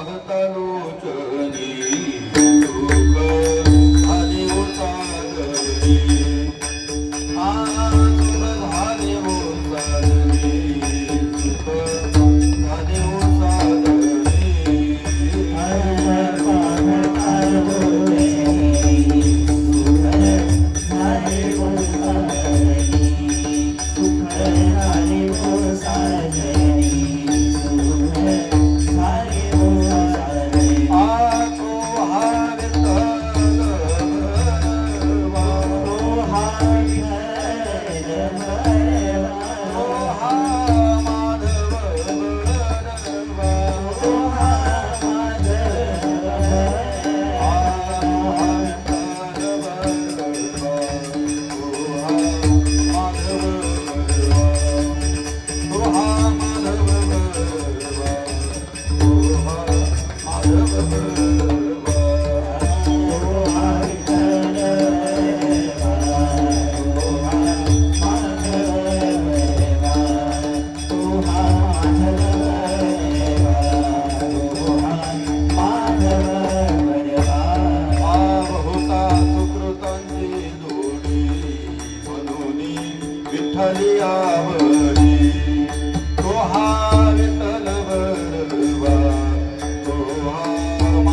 पाहता लोचनी सुख झाले हो सागरे सुख झाले हो सागरे सुख झाले हो विठ्ठली आवडी तो हा विठ्ठल बडवा तो हा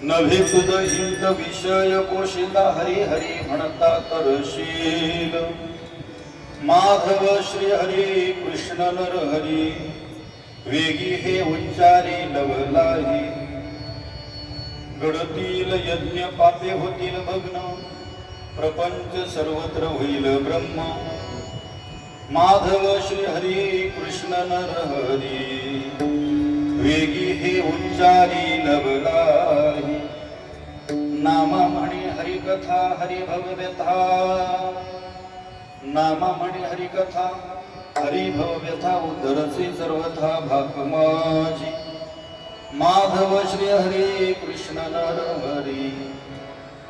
नव्हे तुझ हित विषय पोषिता हरी हरी म्हणता करशील माधव श्री हरी कृष्ण नर हरी वेगी हे उच्चारी लवलाही घडतील यज्ञ पापे होतील भग्न प्रपंच सर्वत्र होईल ब्रह्म माधव श्री हरी कृष्ण नर हरी वेगी हे उच्चारी लवलाही नामा म्हणे हरिकथा हरिभव व्यथा नामा म्हणे हरिकथा हरिभव व्यथा उद्धरसे सर्वथा भाक माझी माधव श्री हरी कृष्ण नर हरी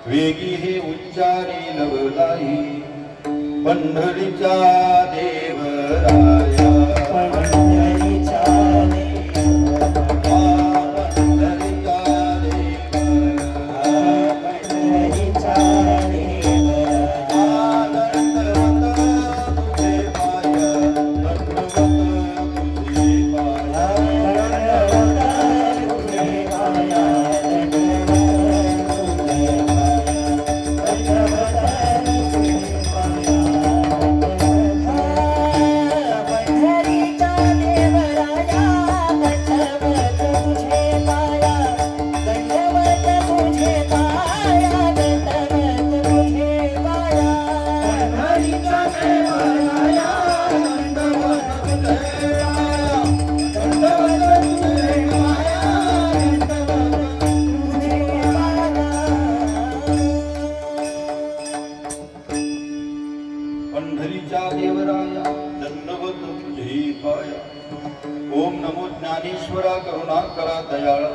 वेगी हे उच्चारी लवलाही पंढरीच्या देवराया पंढरीच्या ओम नमो ज्ञानेश्वरा करुणाकरा दयाळा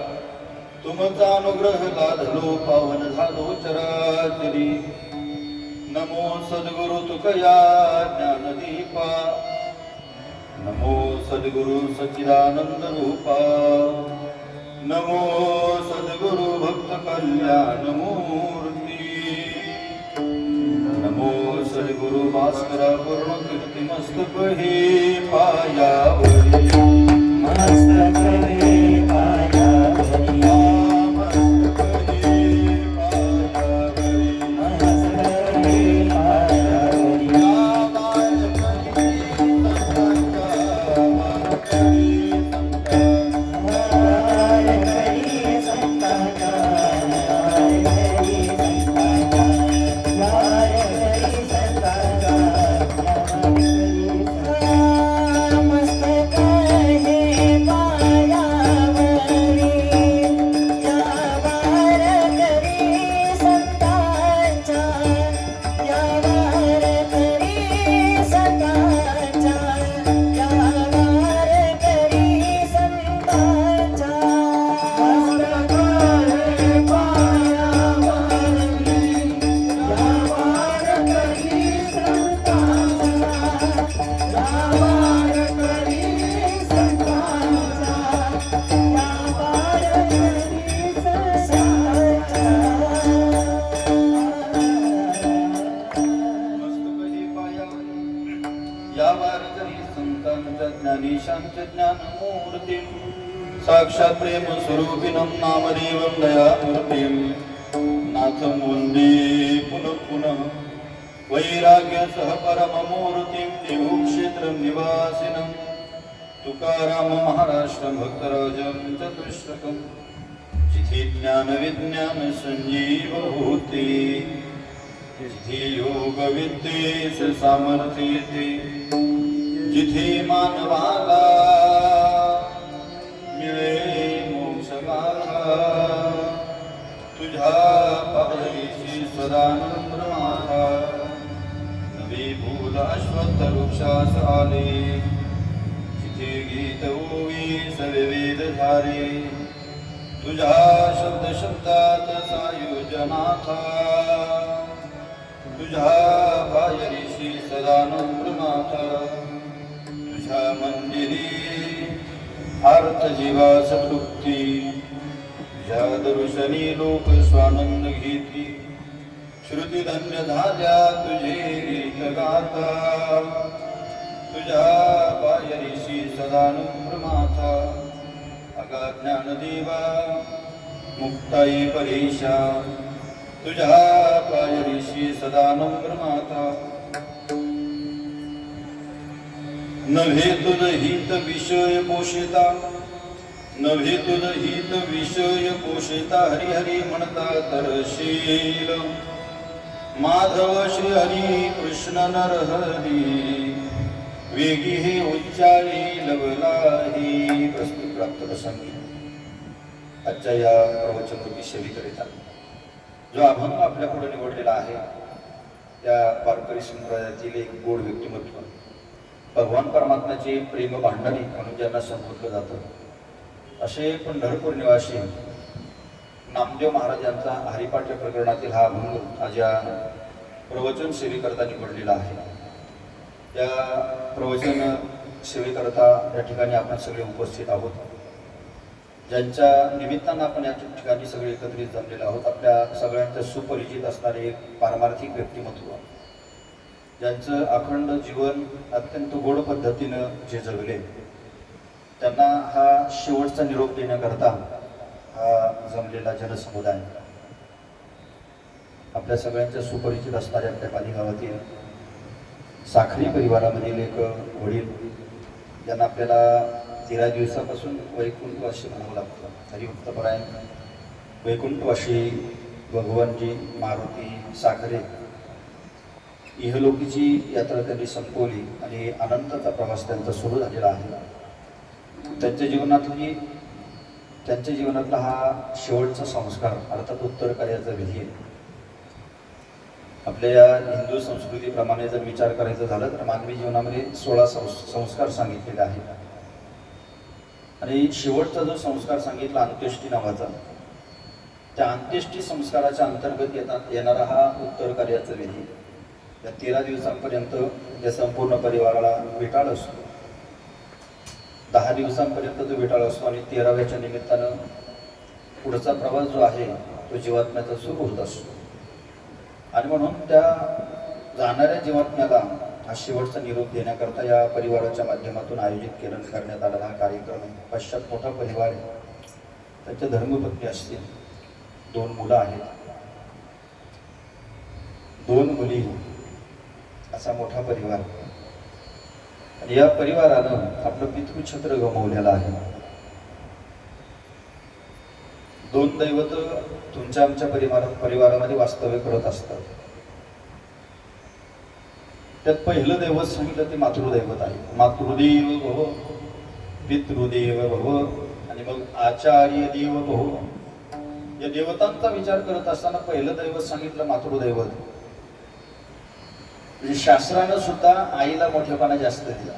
तुमचा अनुग्रह लाधलो पावन झालो चराचरी नमो सद्गुरु तुकया ज्ञानदीपा नमो सद्गुरु सच्चिदानंद रूपा नमो सद्गुरु भक्त कल्याण मूर्ती नमो सद्गुरु भास्करा पूर्ण कीर्ती मस्तक हे पायावरी मस्तक हे पायावरी मस्तक हे साक्षात् प्रेम स्वरूपिणं नामदेवं दयामूर्तिं नाथं वन्दे पुनः पुनः वैराग्य सह परममूर्तिं देवक्षेत्रं निवासिनं तुकाराम महाराष्ट्र भक्तराजं चतुष्टकं जिथे ज्ञान विज्ञान संजीव होते जिथे योग विद्येस सामर्थ्य येते जिथे मानवाला मिळे मोक्ष गाथा तुझ्या पायरीशी सदा नम्र माथा नवी भूल अश्वत्थ वृक्षास आले जिथे गीत ओवी सविवेद झाले तुझ्या शब्द शब्दात सायुजनाथा तुझ्या पायरीशी सदा नम्र माथा तुझ्या मंदिरी आर्त जीवास तृप्ती तुझ्या दर्शनी लोक स्वानंद घेती श्रुती धन्य झाल्या तुझे गीत गाता तुझ्या पायरीशी सदा नम्र माथा अगा ज्ञानदेवा मुक्ताई परेशा तुझ्या पायरीशी सदा नम्र माता नव्हे तुझ हित विषय पोषिता नव्हे तुझ हित विषय पोषिता हरी हरी म्हणता तरशील माधव श्री हरी कृष्ण नरहरी वेगी हे उच्चारी लवलाही प्रस्तुत प्राप्त प्रसंगी आजच्या या प्रवचनरूपी सेवेकरिता जो अभंग आपल्या पुढे निवडलेला आहे त्या वारकरी संप्रदायातील एक गोड व्यक्तिमत्व भगवान परमात्म्याचे प्रेम भांडणी म्हणून ज्यांना संबोधलं जातं असे पंढरपूर निवासी नामदेव महाराज यांचा हरिपाठ प्रकरणातील हा अभंग आज या प्रवचन सेवेकरता निवडलेला आहे. या प्रवचन सेवेकरता या ठिकाणी आपण सगळे उपस्थित आहोत. ज्यांच्या निमित्तानं आपण या ठिकाणी सगळे एकत्रित जमलेलो आहोत. आपल्या सगळ्यांचं सुपरिचित असणारे एक पारमार्थिक व्यक्तिमत्व ज्यांचं अखंड जीवन अत्यंत गोड पद्धतीनं जे जगले त्यांना हा शेवटचा निरोप देण्याकरता हा जमलेला जनसमुदाय आपल्या सगळ्यांच्या सुपरिचित असणारे आपल्या पालीगावातील साखरी परिवारामधील एक वडील ज्यांना आपल्याला 13 दिवसापासून वैकुंठवासी म्हणावं लागतं. हरिभक्तपरायण वैकुंठवासी भगवानजी मारुती साखरे इहलोकीची यात्रा त्यांनी संपवली आणि अनंतचा प्रवास त्यांचा सुरू झालेला आहे. त्यांच्या जीवनातला हा शेवटचा संस्कार अर्थात उत्तर कार्याचा विधी आहे. आपल्या या हिंदू संस्कृतीप्रमाणे जर विचार करायचा झाला तर मानवी जीवनामध्ये 16 संस्कार सांगितलेले आहेत आणि शेवटचा जो संस्कार सांगितला अंत्येष्टी नावाचा त्या अंत्येष्टी संस्काराच्या अंतर्गत येणारा हा उत्तर कार्याचा विधी. या 13 दिवसांपर्यंत या संपूर्ण परिवाराला विटाळ असतो. 10 दिवसांपर्यंत जो विटाळ असतो आणि 13व्याच्या निमित्तानं पुढचा प्रवास जो आहे तो जीवात्म्याचा सुरू होत असतो. आणि म्हणून त्या जाणाऱ्या जीवात्म्याला हा शेवटचा निरोप देण्याकरता या परिवाराच्या माध्यमातून आयोजित करण्यात आलेला हा कार्यक्रम आहे. पश्चात मोठा परिवार आहे. त्यांच्या धर्मपत्नी असतील, 2 मुलं आहेत, 2 मुली, असा मोठा परिवार. आणि या परिवारानं आपलं पितृछत्र गमावलेलं आहे. 2 दैवत तुमच्या आमच्या परिवारामध्ये वास्तव्य करत असतात. त्यात पहिलं दैवत सांगितलं ते मातृदैवत आहे. मातृदेव भव, पितृदेव भव आणि मग आचार्य देव भव. या देवतांचा विचार करत असताना पहिलं दैवत सांगितलं मातृदैवत. म्हणजे शास्त्रानं सुद्धा आईला मोठेपणा जास्त दिला.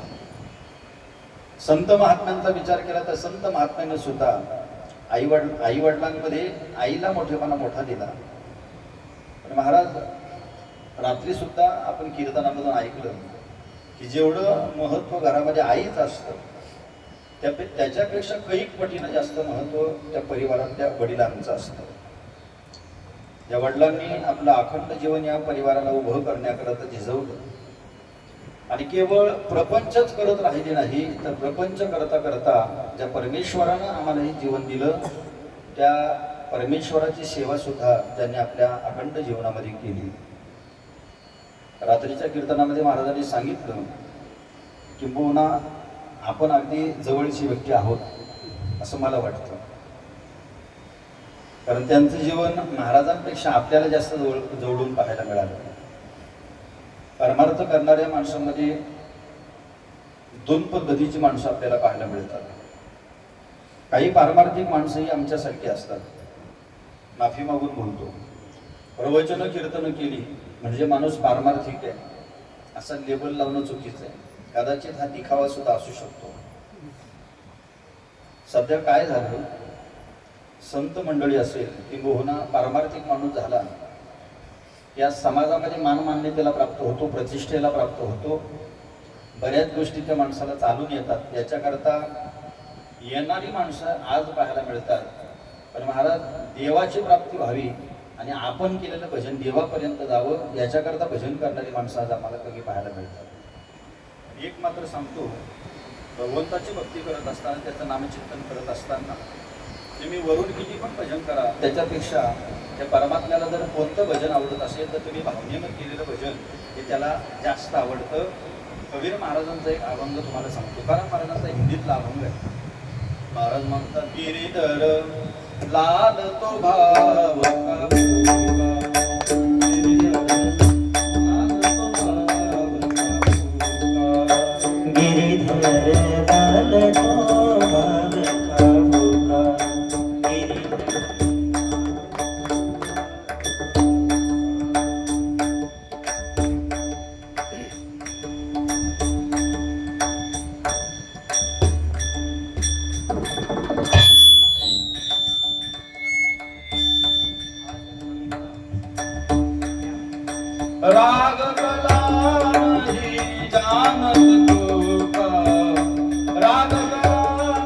संत महात्म्यांचा विचार केला तर संत महात्म्यानं सुद्धा आई वडिलांमध्ये आईला मोठेपणा मोठा दिला. पण महाराज रात्री सुद्धा आपण कीर्तनामधून ऐकलं की जेवढं महत्व घरामध्ये आईच असतं त्याच्यापेक्षा कैक पटीनं जास्त महत्व त्या परिवारातल्या वडिलांचं असतं. या वडिलांनी आपलं अखंड जीवन या परिवाराला उभं करण्याकरता झिजवलं. आणि केवळ प्रपंचच करत राहिले नाही, तर प्रपंच करता करता ज्या परमेश्वरानं आम्हाला हे जीवन दिलं, त्या परमेश्वराची सेवा सुद्धा ज्यांनी आपल्या अखंड जीवनामध्ये केली. रात्रीच्या कीर्तनामध्ये महाराजांनी सांगितलं, किंबहुना आपण अगदी जवळची व्यक्ती आहोत असं मला वाटतं. कारण त्यांचं जीवन महाराजांपेक्षा आपल्याला जास्त जवळून पाहायला मिळालं. परमार्थ करणाऱ्या माणसांमध्ये दोन पद्धतीची माणसं आपल्याला पाहायला मिळतात. काही पारमार्थिक माणसंही आमच्यासारखी असतात. माफी मागून बोलतो, प्रवचन कीर्तन केली म्हणजे माणूस पारमार्थिक आहे असं लेबल लावणं चुकीचं आहे. कदाचित हा दिखावा सुद्धा असू शकतो. सध्या काय झालं, संत मंडळी असेल किंबहुना पारमार्थिक माणूस झाला, या समाजामध्ये मानमान्यतेला प्राप्त होतो, प्रतिष्ठेला प्राप्त होतो, बऱ्याच गोष्टी त्या माणसाला चालून येतात. याच्याकरता येणारी माणसं आज पाहायला मिळतात. पण महाराज, देवाची प्राप्ती व्हावी आणि आपण केलेलं भजन देवापर्यंत जावं याच्याकरता भजन करणारी माणसं आज आम्हाला कमी पाहायला मिळतात. एक मात्र सांगतो, भगवंताची भक्ती करत असताना, त्याचं नामचिंतन करत असताना तुम्ही वरून किती पण भजन करा, त्याच्यापेक्षा त्या परमात्म्याला जर कोणतं भजन आवडत असेल तर तुम्ही भावनेनं केलेलं भजन हे त्याला जास्त आवडतं. कबीर महाराजांचा एक अभंग तुम्हाला सांगतो. तुकाराम महाराजांचा हिंदीतला अभंग आहे. महाराज म्हणतात, गिरीधर लाल तो भाव राग कला नहीं जानत तुका, राग कला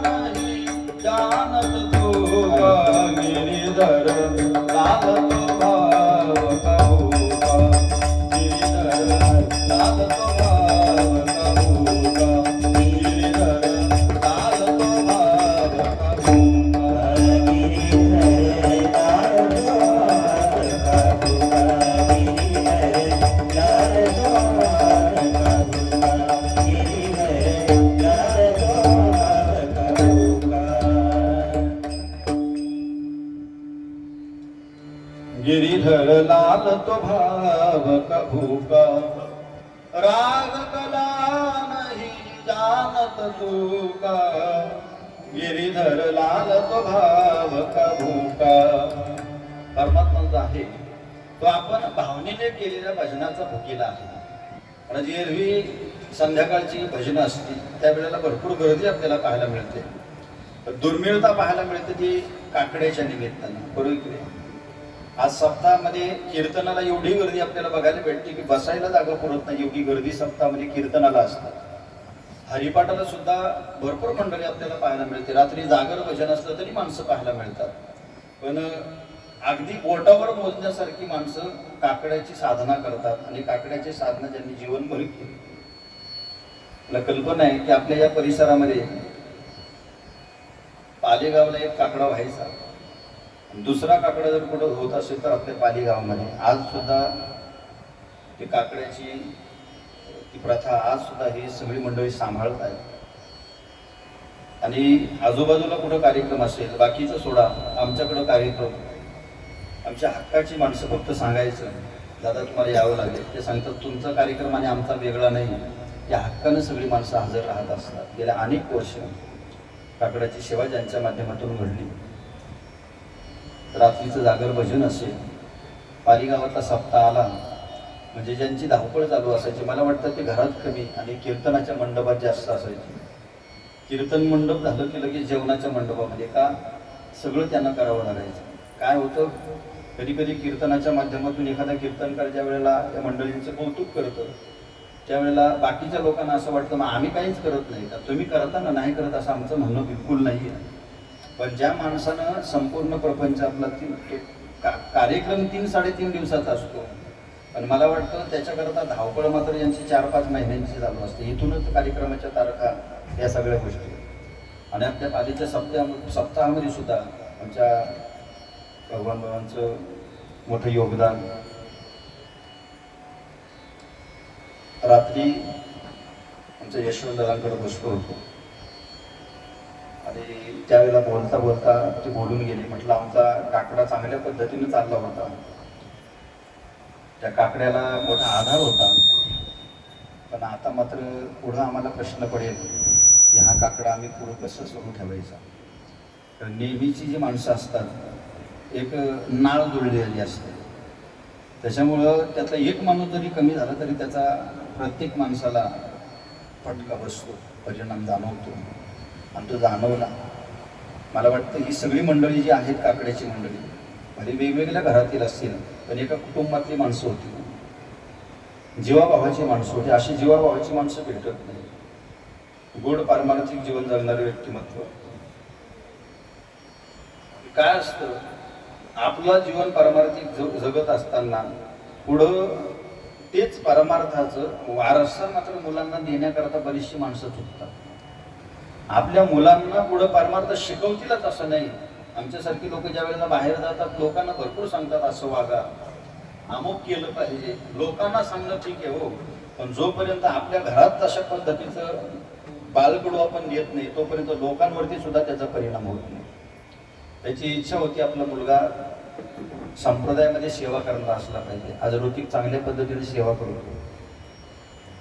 नहीं जानत तुका, गिरिधर लाल तो भाव कहूका, गिरिधर लाल तो भाव कहूका, गिरिधर लाल तो भाव कहूका, गिरिधर लाल तो भाव गिरिधर लाल तो भाव कहूका, राग कला नहीं जानत तुका, गिरिधर लाल तो भाव कहूका. परमात्मा जो आहे तो आपण भावनेने केलेल्या भजनाचा भुकेला आहे. म्हणजे एरवी संध्याकाळची भजनं असतील त्यावेळेला भरपूर गर्दी आपल्याला पाहायला मिळते. दुर्मिळता पाहायला मिळते ती काकड्याच्या निमित्तानं. बरोबर. आज सप्ताहामध्ये कीर्तनाला एवढी गर्दी आपल्याला बघायला भेटते की बसायला जागा पुरत नाही, एवढी गर्दी सप्ताहामध्ये कीर्तनाला असतात. हरिपाठाला सुद्धा भरपूर मंडळी आपल्याला पाहायला मिळते. रात्री जागर भजन असलं तरी माणसं पाहायला मिळतात. पण अगदी बोटावर मोजण्यासारखी माणसं काकड्याची साधना करतात. आणि काकड्याची साधना ज्यांनी जीवनभर केली. मला कल्पना आहे की आपल्या या परिसरामध्ये पालेगावला एक काकडा व्हायचा, दुसरा काकडा जर कुठं होत असेल तर आपल्या पालीगावामध्ये आज सुद्धा ती काकड्याची ती प्रथा आज सुद्धा ही सगळी मंडळी सांभाळत आहेत. आणि आजूबाजूला कुठं कार्यक्रम असेल, बाकीचं सोडा, आमच्याकडं कार्यक्रम, आमच्या हक्काची माणसं फक्त सांगायचं दादा तुम्हाला यावं लागेल, ते सांगतात तुमचा कार्यक्रम आणि आमचा वेगळा नाही. या हक्कानं सगळी माणसं हजर राहत असतात. गेल्या अनेक वर्ष काकड्याची सेवा ज्यांच्या माध्यमातून घडली. रात्रीचं जागर भजन असेल, पालीगावातला सप्ताह आला म्हणजे ज्यांची धावपळ चालू असायची, मला वाटतं ते घरात कमी आणि कीर्तनाच्या मंडपात जास्त असायची. कीर्तन मंडप झालं की लगेच जेवणाच्या मंडपामध्ये का सगळं त्यांना करावं लागायचं. काय होतं, कधी कधी कीर्तनाच्या माध्यमातून एखादा कीर्तनकार ज्या वेळेला त्या मंडळींचं कौतुक करतं त्यावेळेला बाकीच्या लोकांना असं वाटतं मग आम्ही काहीच करत नाही का, तुम्ही करता ना, नाही करत असं आमचं म्हणणं बिलकुल नाही आहे. पण ज्या माणसानं संपूर्ण प्रपंच आपला कार्यक्रम 3-3.5 दिवसाचा असतो, पण मला वाटतं त्याच्याकरता धावपळ मात्र यांची 4-5 महिन्यांची चालू असते. इथूनच कार्यक्रमाच्या तारखा या सगळ्या गोष्टी. आणि आपल्या पालीच्या सप्ताहामध्ये सुद्धा आमच्या भगवान बाबांचं मोठं योगदान. रात्री आमच्या यशवंतरावांकडे बसलो होतो आणि त्यावेळेला बोलता बोलता ते बोलून गेले. म्हटलं आमचा काकडा चांगल्या पद्धतीने चालला होता, त्या काकड्याला मोठा आधार होता, पण आता मात्र पुढं आम्हाला प्रश्न पडेल की हा काकडा आम्ही पुढं कसं सुरू ठेवायचा. तर नेहमीची जी माणसं असतात एक नाळ जुळलेली असते, त्याच्यामुळं त्यातला एक माणूस जरी कमी झाला तरी त्याचा प्रत्येक माणसाला फटका बसतो, परिणाम जाणवतो. आणि तो जाणवला. मला वाटतं ही सगळी मंडळी जी आहेत काकड्याची मंडळी भले वेगवेगळ्या घरातील असतील पण एका कुटुंबातली माणसं होती, जीवाभावाची माणसं होती. अशी जीवाभावाची माणसं भेटत नाही. गोड पारमार्थिक जीवन जगणारे व्यक्तिमत्व. काय असतं, आपलं जीवन पारमार्थिक जगत असताना पुढं तेच परमार्थाचं वारसा मात्र मुलांना देण्याकरता बरीचशी माणसं चुकतात. आपल्या मुलांना पुढं परमार्थ शिकवतीलच असं नाही. आमच्यासारखी लोक ज्या वेळेला बाहेर जातात लोकांना भरपूर सांगतात असं वागा, अमुक केलं पाहिजे. लोकांना सांगणं ठीक आहे हो, पण जोपर्यंत आपल्या घरात तशा पद्धतीचं बालकडू आपण देत नाही तोपर्यंत लोकांवरती सुद्धा त्याचा परिणाम होत नाही. त्याची इच्छा होती आपला मुलगा संप्रदायामध्ये सेवा करणारा असला पाहिजे. आज ऋतिक चांगल्या पद्धतीने सेवा करतो.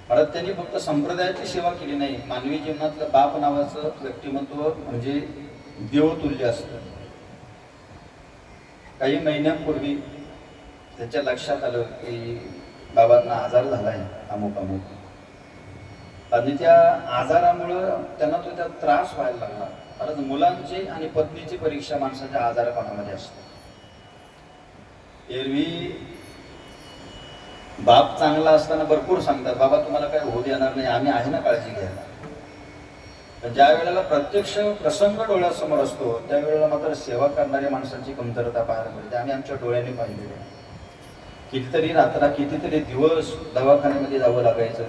परत त्यांनी फक्त संप्रदायाची सेवा केली नाही, मानवी जीवनातलं बाप नावाचं व्यक्तिमत्व म्हणजे देवतुल्य असतं. काही महिन्यांपूर्वी त्याच्या लक्षात आलं की बाबांना आजार झालाय अमुक अमुक, आणि त्या आजारामुळं त्यांना तो त्या त्रास व्हायला लागला. परत मुलांची आणि पत्नीची परीक्षा माणसाच्या आजारपणामध्ये असते. एरवी बाप चांगला असताना भरपूर सांगतात, बाबा तुम्हाला काय होऊ देणार नाही, आम्ही आहे ना काळजी घ्यायला. पण ज्या वेळेला प्रत्यक्ष प्रसंग डोळ्यासमोर असतो त्यावेळेला मात्र सेवा करणाऱ्या माणसांची कमतरता पाहायला मिळते. आम्ही आमच्या डोळ्यांनी पाहिलेले आहे. कितीतरी रात्रा कितीतरी दिवस दवाखान्यामध्ये जावं लागायचं.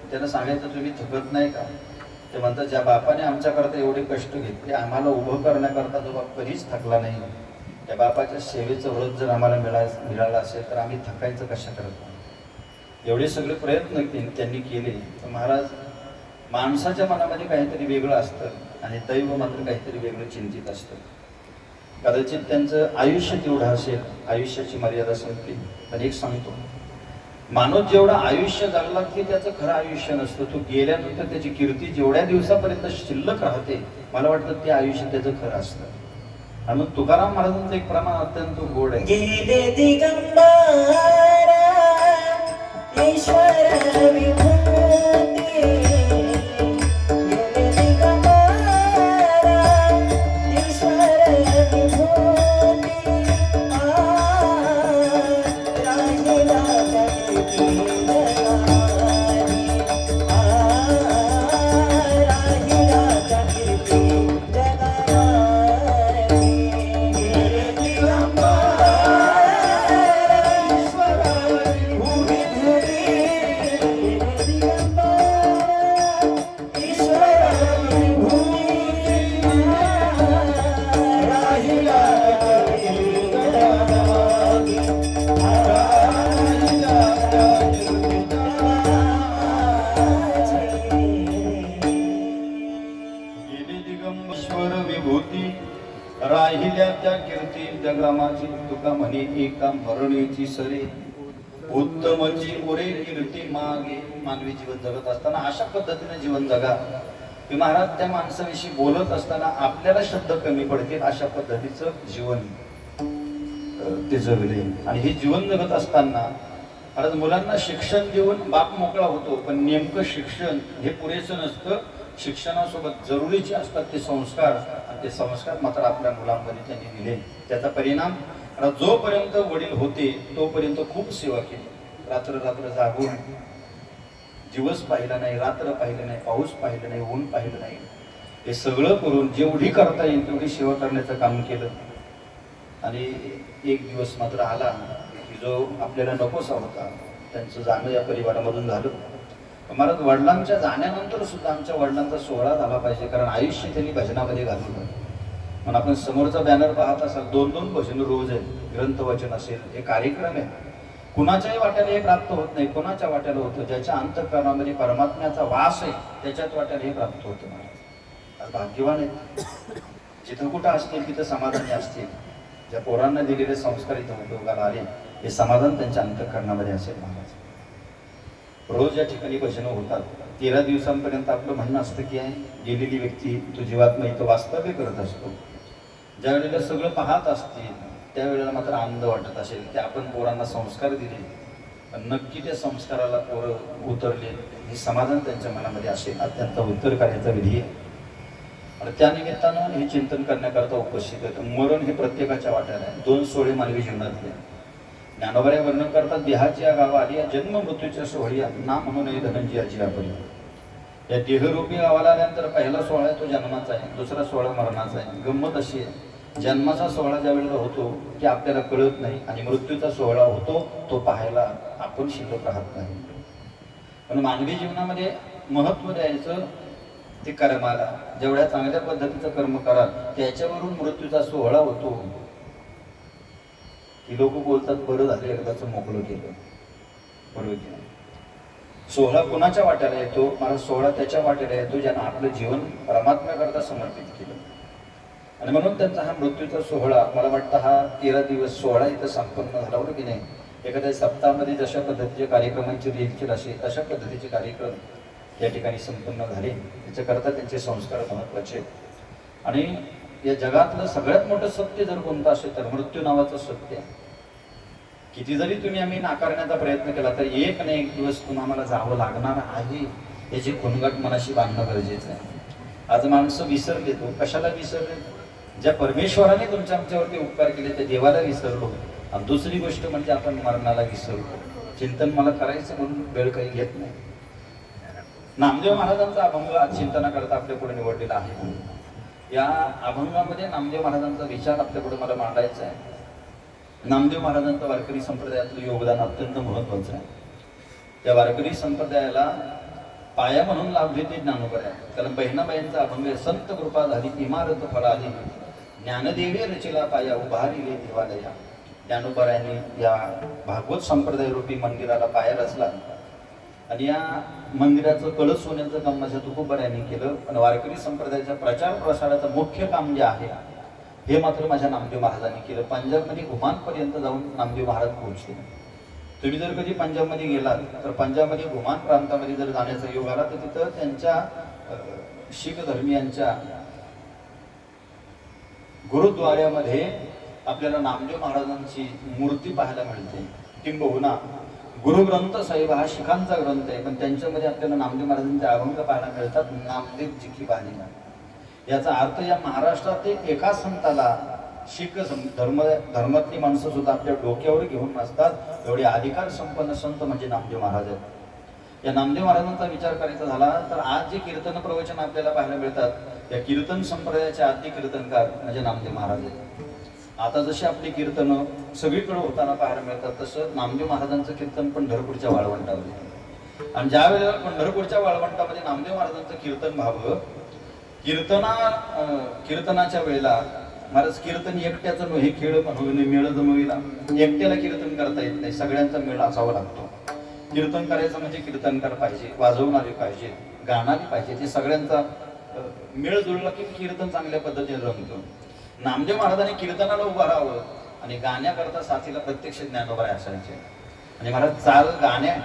त्यांना सांगायचं तुम्ही थकत नाही का? ते म्हणतात ज्या बापाने आमच्याकरता एवढे कष्ट घेतले, आम्हाला उभं करण्याकरता जो बाप कधीच थकला नाही, त्या बापाच्या सेवेचं व्रत जर आम्हाला मिळालं असेल तर आम्ही थकायचं कशा करत. एवढे सगळे प्रयत्न त्यांनी केले. तर महाराज माणसाच्या मनामध्ये काहीतरी वेगळं असतं आणि दैव मात्र काहीतरी वेगळं चिंतित असतं. कदाचित त्यांचं आयुष्य तेवढं असेल, आयुष्याची मर्यादा संपली. पण एक सांगतो, माणूस जेवढा आयुष्य जगला की त्याचं खरं आयुष्य नसतं. तो गेल्यानंतर त्याची कीर्ती जेवढ्या दिवसापर्यंत शिल्लक राहते मला वाटतं ते आयुष्य त्याचं खरं असतं. आणि मग तुकाराम महाराजांचं एक प्रमाण अत्यंत गोड आहे. गेले दिगंबरा ईश्वर विभूती, गेले दिगंबरा ईश्वर विभूती, राहिला जगती जगारी, राहिला जगती जगारी. गेले दिगंबरा ईश्वर विभूती, राहिल्या त्या कीर्ती जगरामाची. तुका म्हणे एका मरणीची सरे, उत्तमची उरे कीर्ती मागे. मानवी जीवन जगत असताना अशा पद्धतीने जीवन जगा की महाराज त्या माणसाविषयी बोलत असताना आपल्याला शब्द कमी पडतील अशा पद्धतीचं जीवन ते जगले. आणि हे जीवन जगत असताना महाराज मुलांना शिक्षण देऊन बाप मोकळा होतो, पण नेमकं शिक्षण हे पुरेसं नसतं. शिक्षणासोबत जरुरीचे असतात ते संस्कार, आणि ते संस्कार मात्र आपल्या मुलांमध्ये त्यांनी दिले. त्याचा परिणाम जोपर्यंत वडील होते तोपर्यंत खूप सेवा केली. रात्र रात्र जागून, दिवस पाहिला नाही, रात्र पाहिलं नाही, पाऊस पाहिलं नाही, ऊन पाहिलं नाही, हे सगळं करून जेवढी करता येईल तेवढी सेवा करण्याचं काम केलं. आणि एक दिवस मात्र आला की जो आपल्याला नकोसा होता त्यांचं जाणं या परिवारामधून झालं. महाराज वडिलांच्या जाण्यानंतर सुद्धा आमच्या वडिलांचा सोहळा झाला पाहिजे, कारण आयुष्य त्यांनी भजनामध्ये घालवलं. म्हणून आपण समोरचा बॅनर पाहत असाल 2-2 भजन रोज आहे, ग्रंथवचन असेल, हे कार्यक्रम आहे. कुणाच्याही वाट्याला हे प्राप्त होत नाही, कोणाच्या वाट्याला होतं ज्याच्या अंतःकरणामध्ये परमात्म्याचा वास आहे त्याच्याच वाट्याला हे प्राप्त होतं. महाराज आज भाग्यवान आहेत, जिथं कुठं असतील तिथं समाधानी असतील. ज्या पोरांना दिलेले संस्कार इथं उपयोगाला आले हे समाधान त्यांच्या अंतःकरणामध्ये असेल. महाराज रोज या ठिकाणी भजनं होतात. 13 दिवसांपर्यंत आपलं म्हणणं असतं की गेलेली व्यक्ती तो जीवात्मा इथं वास्तव्य करत असतो. ज्या वेळेला सगळं पाहत असतील त्यावेळेला मात्र आनंद वाटत असेल की आपण पोरांना संस्कार दिले, पण नक्की त्या संस्काराला पोरं उतरले हे समाधान त्यांच्या मनामध्ये असेल. आज त्यांचा उत्तर कार्याचा विधी आहे आणि त्या निमित्तानं हे चिंतन करण्याकरता उपस्थित आहे. मरण हे प्रत्येकाच्या वाट्याला आहे. 2 सोहळे मानवी जीवनातले. ज्ञानोबा वर्णन करतात, देहाची या गावा आली जन्म मृत्यूच्या सोहळी ना म्हणून धनंजयाची आपली. या देहरूपी गावाला आल्यानंतर पहिला सोहळा आहे तो जन्माचा आहे, दुसरा सोहळा मरणाचा आहे. गंमत अशी आहे, जन्माचा सोहळा ज्या वेळेला होतो की आपल्याला कळत नाही आणि मृत्यूचा सोहळा होतो तो पाहायला आपण शिल्लक राहत नाही. पण मानवी जीवनामध्ये महत्त्व द्यायचं ते कर्माला. जेवढ्या चांगल्या पद्धतीचं कर्म कराल त्याच्यावरून मृत्यूचा सोहळा होतो. ही लोक बोलतात बरं झालं एकदाच मोकळं केलं, बरोबर केलं. सोहळा कोणाच्या वाट्याला येतो? मला सोहळा त्याच्या वाट्याला येतो ज्यानं आपलं जीवन परमात्म्याकरता समर्पित केलं. आणि म्हणून त्यांचा हा मृत्यूचा सोहळा, मला वाटतं हा 13 दिवस सोहळा इथं संपन्न झाला होतं की नाही. एखाद्या सप्ताहामध्ये जशा पद्धतीचे कार्यक्रमांची रेलचेल असे तशा पद्धतीचे कार्यक्रम या ठिकाणी संपन्न झाले. त्याच्याकरता त्यांचे संस्कार महत्त्वाचे. आणि या जगातलं सगळ्यात मोठं सत्य जर कोणतं असेल तर मृत्यू नावाचं सत्य. किती जरी तुम्ही आम्ही नाकारण्याचा प्रयत्न केला तर एक ना एक दिवस तुम्हाला जावं लागणार आहे याची खुणगाट मनाशी बांधणं गरजेचं आहे. आज माणसं विसरले. तो कशाला विसरले? ज्या परमेश्वराने तुमच्या आमच्यावरती उपकार केले त्या देवाला विसरलो. आणि दुसरी गोष्ट म्हणजे आपण मरणाला विसरलो. चिंतन मला करायचं म्हणून वेळ काही घेत नाही. नामदेव महाराजांचा अभंग आज चिंतनाकरता आपल्या पुढे निवडलेला आहे. या अभंगामध्ये नामदेव महाराजांचा विचार आपल्या पुढे मला मांडायचा आहे. नामदेव महाराजांचं वारकरी संप्रदायातलं योगदान अत्यंत महत्त्वाचं आहे. त्या वारकरी संप्रदायाला पाया म्हणून लाभले ते ज्ञानोबा आहे. कारण बहिणाबाईंचा अभंग आहे, संत कृपा झाली इमारत फळाली ज्ञानदेवे रचिला पाया उभारिले देवालया. ज्ञानोबारायांनी या भागवत संप्रदाय रूपी मंदिराला पाया रचला आणि या मंदिराचं कळस होण्याचं काम माझ्या तुकोबारायांनी केलं. पण वारकरी संप्रदायाच्या प्रचार प्रसाराचं मुख्य काम जे आहे हे मात्र माझ्या नामदेव महाराजांनी केलं. पंजाबमध्ये घुमानपर्यंत जाऊन नामदेव महाराज पोहोचले. तुम्ही जर कधी पंजाबमध्ये गेलात तर पंजाबमध्ये घुमान प्रांतामध्ये जर जाण्याचा योग आला तर तिथं त्यांच्या शीख धर्मियांच्या गुरुद्वाऱ्यामध्ये आपल्याला नामदेव महाराजांची मूर्ती पाहायला मिळते. किंबहुना गुरुग्रंथ साहेब हा शिखांचा ग्रंथ आहे, पण त्यांच्यामध्ये आपल्याला नामदेव महाराजांचे अभंग पाहायला मिळतात. नामदेव जी की बाणी. याचा अर्थ या महाराष्ट्रात एका संताला शीख धर्मातली माणसं सुद्धा आपल्या डोक्यावर घेऊन नसतात. एवढे अधिकार संपन्न संत म्हणजे नामदेव महाराज आहेत. या नामदेव महाराजांचा विचार करायचा झाला तर आज जे कीर्तन प्रवचन आपल्याला पाहायला मिळतात या कीर्तन संप्रदायाचे आद्य कीर्तनकार म्हणजे नामदेव महाराज आहेत. आता जशी आपली कीर्तनं सगळीकडे होताना पाहायला मिळतात तसं नामदेव महाराजांचं कीर्तन पंढरपूरच्या वाळवंटामध्ये. आणि ज्या वेळेला पंढरपूरच्या वाळवंटामध्ये नामदेव महाराजांचं कीर्तन व्हावं, कीर्तनाच्या वेळेला महाराज कीर्तन एकट्याचं हे खेळ मेळ जमविला. एकट्याला कीर्तन करता येत नाही, सगळ्यांचा मेळ असावा लागतो. कीर्तन करायचं म्हणजे कीर्तनकार पाहिजे, वाजवणारे पाहिजे, गाणारे पाहिजे. ते सगळ्यांचा मेळ जुळला की कीर्तन चांगल्या पद्धतीने रमतं. नामदेव महाराजांनी कीर्तनाला उभं राहावं आणि गाण्याकरता साथीला प्रत्यक्ष ज्ञानोबा असायचे. आणि महाराज चाल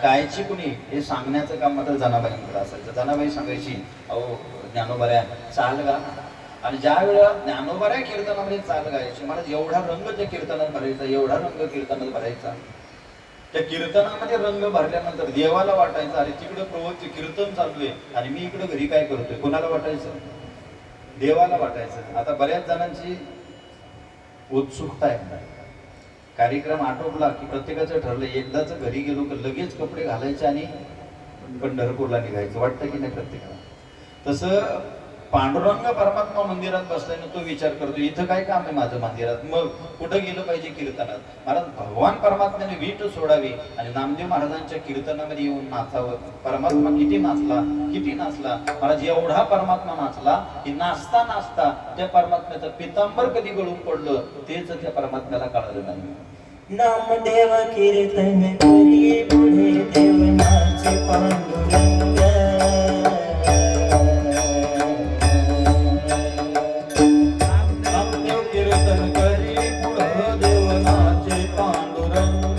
गायची कुणी हे सांगण्याचं काम मात्र जनाबाईंकडे असायचं. जनाबाई सांगायची, अहो ज्ञानोबा चाल गा. आणि ज्या वेळेला ज्ञानोबा कीर्तनामध्ये चाल गायची, महाराज एवढा रंग त्या कीर्तनात भरायचा, एवढा रंग कीर्तनात भरायचा. त्या कीर्तनामध्ये रंग भरल्यानंतर देवाला वाटायचं अरे तिकडं प्रवृत्ती कीर्तन चालू आहे आणि मी इकडं घरी काय करतोय. कोणाला वाटायचं? देवाला वाटायचं. आता बऱ्याच जणांची उत्सुकता आहे, कार्यक्रम आटोपला की प्रत्येकाचं ठरलं एकदाच घरी गेलो की लगेच कपडे घालायचे आणि पंढरपूरला निघायचं. वाटतं की नाही प्रत्येकाला? तसं पांडुरंग परमात्मा मंदिरात बसल्याने तो विचार करतो इथं काय काम आहे माझं मंदिरात, मग कुठं गेलं पाहिजे कीर्तनात. महाराज भगवान परमात्म्याने वीट सोडावी आणि नामदेव महाराजांच्या कीर्तनामध्ये येऊन नाचावं. परमात्मा किती नाचला, किती नाचला महाराज, एवढा परमात्मा नाचला की नाचता नाचता त्या परमात्म्याचं पितांबर कधी गळून पडलं तेच त्या परमात्म्याला कळालं नाही. नामदेव कीर्तन करी पुढे देवनाचे पांडुरंग. नामदेव कीर्तन करी पुढं देवनाचे पांडुरंग.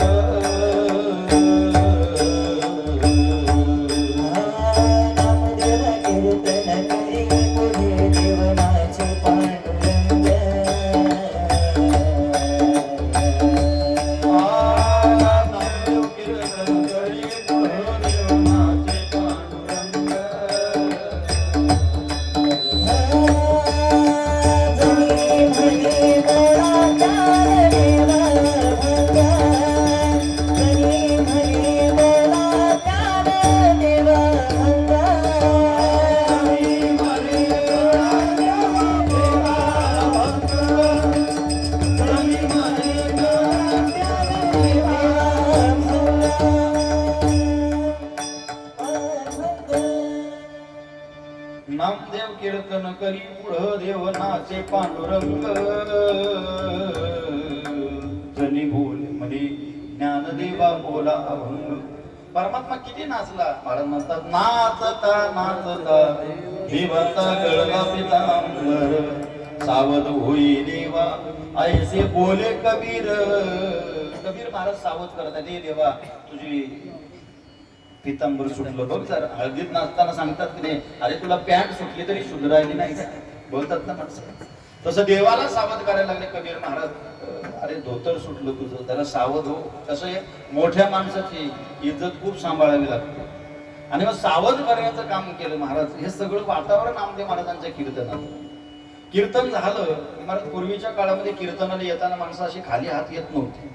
नामदेव कीर्तन करी पुढे देवनाचे पांडुरंग. नामदेव कीर्तन करी पुढं देवनाचे पांडुरंग. जनी म्हणे गोळाकार देवा भंगा. जनी म्हणे गोळाकार देवा भंगा. जनी म्हणे गोळाकार देवा भंगा. जनी म्हणे गोळाकार देवा नामदेव कीर्तन करी पुढं देवनाचे पांडुरंग. जनी बोले म्हणे ज्ञानदेवा बोला अभंग. परमात्मा किती नाचला. महाराज म्हणतात नाचता नाचता देवाचा गळला पितांबर. सावध होई देवा ऐसे बोले कबीर. कबीर महाराज सावध करतात, हे देवा तुझी पितांबर सुटलं बघ जरा. हळदीत नाचताना सांगतात की नाही, अरे तुला पॅन्ट सुटली तरी सुधरायली नाही का, बोलतात ना माणसं. तसं देवाला सावध करायला लागले कबीर महाराज. अरे धोतर सुटलं तुझं, त्याला सावध हो. कसं आहे, मोठ्या माणसाची इज्जत खूप सांभाळावी लागते. आणि मग सावध करण्याचं काम केलं महाराज. हे सगळं वातावरण नामदेव महाराजांच्या कीर्तनात. कीर्तन झालं की महाराज पूर्वीच्या काळामध्ये कीर्तनाला येताना माणसं अशी खाली हात येत नव्हती.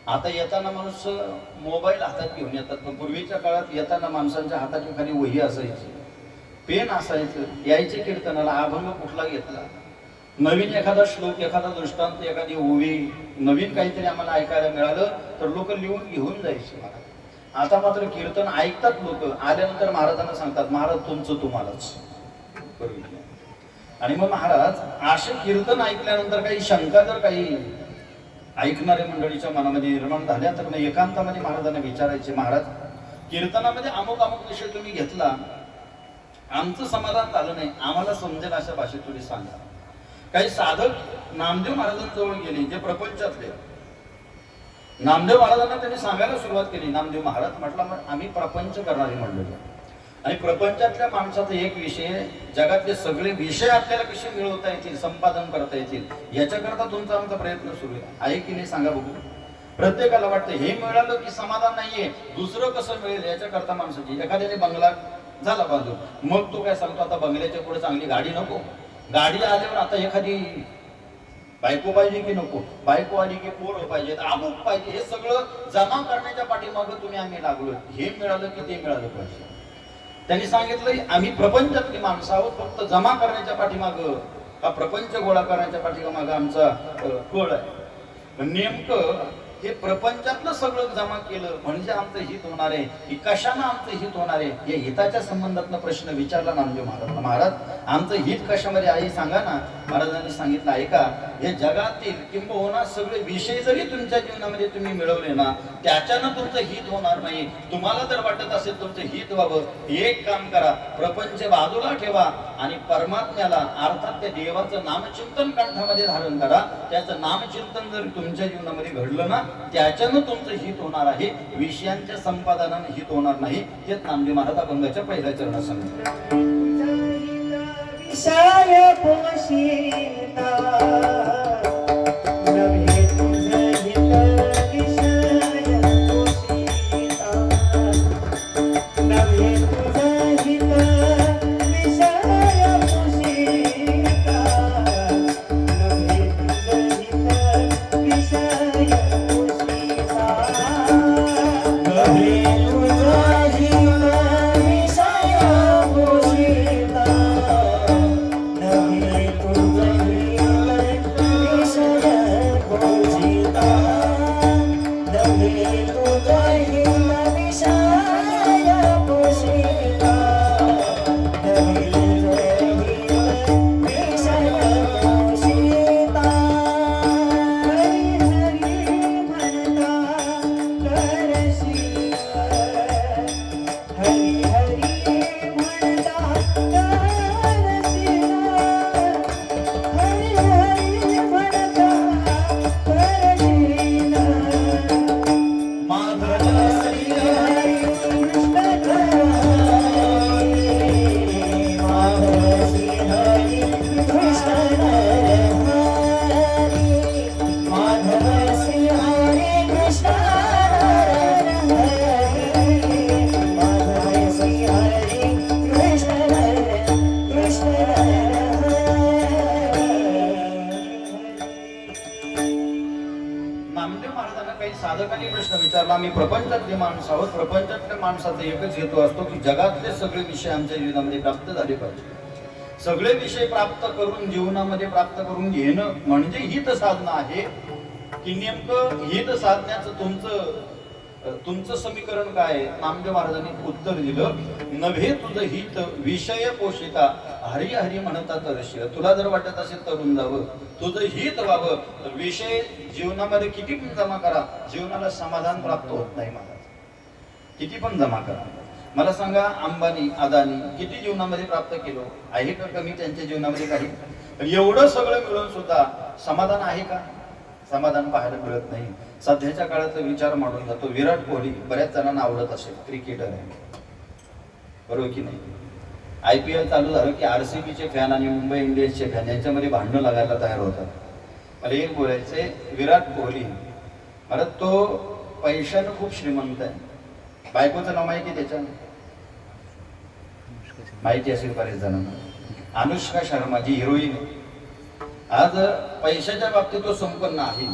आता येताना माणूस मोबाईल हातात घेऊन येतात, पण पूर्वीच्या काळात येताना माणसांच्या हाताची खाली वही असायची, पेन असायचं. यायचे कीर्तनाला, अभंग कुठला घेतला, नवीन एखादा श्लोक, एखादा दृष्टांत, एखादी ओवी, नवीन काहीतरी आम्हाला ऐकायला मिळालं तर लोक लिहून घेऊन जायचे. आता मात्र कीर्तन ऐकतात लोक, आल्यानंतर महाराजांना सांगतात महाराज तुमचं तुम्हालाच. आणि मग महाराज असे कीर्तन ऐकल्यानंतर काही शंका जर काही ऐकणाऱ्या मंडळीच्या मनामध्ये निर्माण झाल्या तर मग एकांतामध्ये महाराजांना विचारायचे, महाराज कीर्तनामध्ये अमुक अमुक विषय तुम्ही घेतला, आमचं समाधान झालं नाही, आम्हाला समजेल अशा भाषेत तुम्ही सांगा. काही साधक नामदेव महाराजांजवळ गेले, जे प्रपंचातले. नामदेव महाराजांना त्यांनी सांगायला सुरुवात केली. नामदेव महाराज म्हटलं आम्ही प्रपंच करणारी मंडळी आणि प्रपंचातल्या माणसाचा एक विषय, जगातले सगळे विषय आपल्याला कसे मिळवता येतील, संपादन करता येतील, याच्याकरता तुमचा आमचा प्रयत्न सुरू आहे की नाही सांगा बघू. प्रत्येकाला वाटतं हे मिळालं की समाधान नाहीये, दुसरं कसं मिळेल याच्याकरता माणसाची. एखाद्याने बंगला झाला बाजू, मग तो काय सांगतो आता बंगल्याच्या पुढे चांगली गाडी नको, गाडी आल्यावर आता एखादी बायको पाहिजे की नको, बायको आली की पोरं पाहिजेत, अमुक पाहिजे. हे सगळं जमा करण्याच्या पाठीमागं तुम्ही आम्ही लागलो. हे मिळालं की ते मिळालं पाहिजे. त्यांनी सांगितलं आम्ही प्रपंचातली माणसं आहोत, फक्त जमा करण्याच्या पाठीमागं, हा प्रपंच गोळा करण्याच्या पाठीमागं आमचा कळ आहे. नेमकं हे प्रपंचातलं सगळं जमा केलं म्हणजे आमचं हित होणार आहे की कशानं आमचं हित होणार आहे, या हिताच्या संबंधातला प्रश्न विचारला नामदेव महाराज. महाराज आमचं हित कशामध्ये आहे सांगा ना. महाराजांनी सांगितलं ऐका, या जगातील किंबहुना सगळे विषय जरी तुमच्या जीवनामध्ये तुम्ही मिळवले ना, त्याच्यानं तुमचं हित होणार नाही. तुम्हाला जर वाटत असेल तुमचं हित व्हावं, एक काम करा, प्रपंच बाजूला ठेवा आणि परमात्म्याला अर्थात त्या देवाचं नामचिंतन कंठामध्ये धारण करा. त्याचं नामचिंतन जर तुमच्या जीवनामध्ये घडलं ना, त्याच्यानं तुमचं हित होणार आहे, विषयांच्या संपादनाने हित होणार नाही. हेच नामदेव महाराज अभंगाच्या पहिल्या चरणात सांगितलं. विषय पोषिता नव्हे तुझं हित. विषय पोषिता नव्हे तुझं हित. विषय पोषिता नव्हे तुझं हित. विषय पोषिता नव्हे तुझं हित. विषय पोषिता साधकांनी प्रश्न विचारला, आम्ही प्रपंचातले माणूस आहोत, प्रपंचातल्या माणसाचा एकच हेतू असतो की जगातले सगळे विषय आमच्या जीवनामध्ये प्राप्त झाले पाहिजे. सगळे विषय प्राप्त करून जीवनामध्ये प्राप्त करून घेणं म्हणजे हित साधना आहे. की नेमकं हित साधण्याचं तुमचं समीकरण काय आहे? नामदेव महाराजांनी उत्तर दिलं, नव्हे तुझं हित विषय पोषिता हरी हरी म्हणतात रशील. तुला जर वाटत असेल तरुण जावं, तुझं हित व्हावं, तर विषय जीवनामध्ये किती पण जमा करा, जीवनाला समाधान प्राप्त होत नाही. मला किती पण जमा करा. मला सांगा, अंबानी अदानी किती जीवनामध्ये प्राप्त केलं आहे का? कमी त्यांच्या जीवनामध्ये काही? एवढं सगळं मिळून सुद्धा समाधान आहे का? समाधान पाहायला मिळत नाही. सध्याच्या काळाचा विचार मांडून जातो. विराट कोहली बऱ्याच जणांना आवडत असेल, क्रिकेटर आहे, बरोबर की नाही? IPL चालू झालं की RCBचे फॅन आणि मुंबई इंडियन्सचे फॅन यांच्यामध्ये भांडणं लागायला तयार होतात. मला एक बोलायचंय, विराट कोहली मला तो पैशानं खूप श्रीमंत आहे. बायकोचं नाव माहिती त्याच्या? माहिती असेल बरेच जणांना. अनुष्का शर्मा जी हिरोईन आहे, आज पैशाच्या बाबतीत तो संपन्न आहे,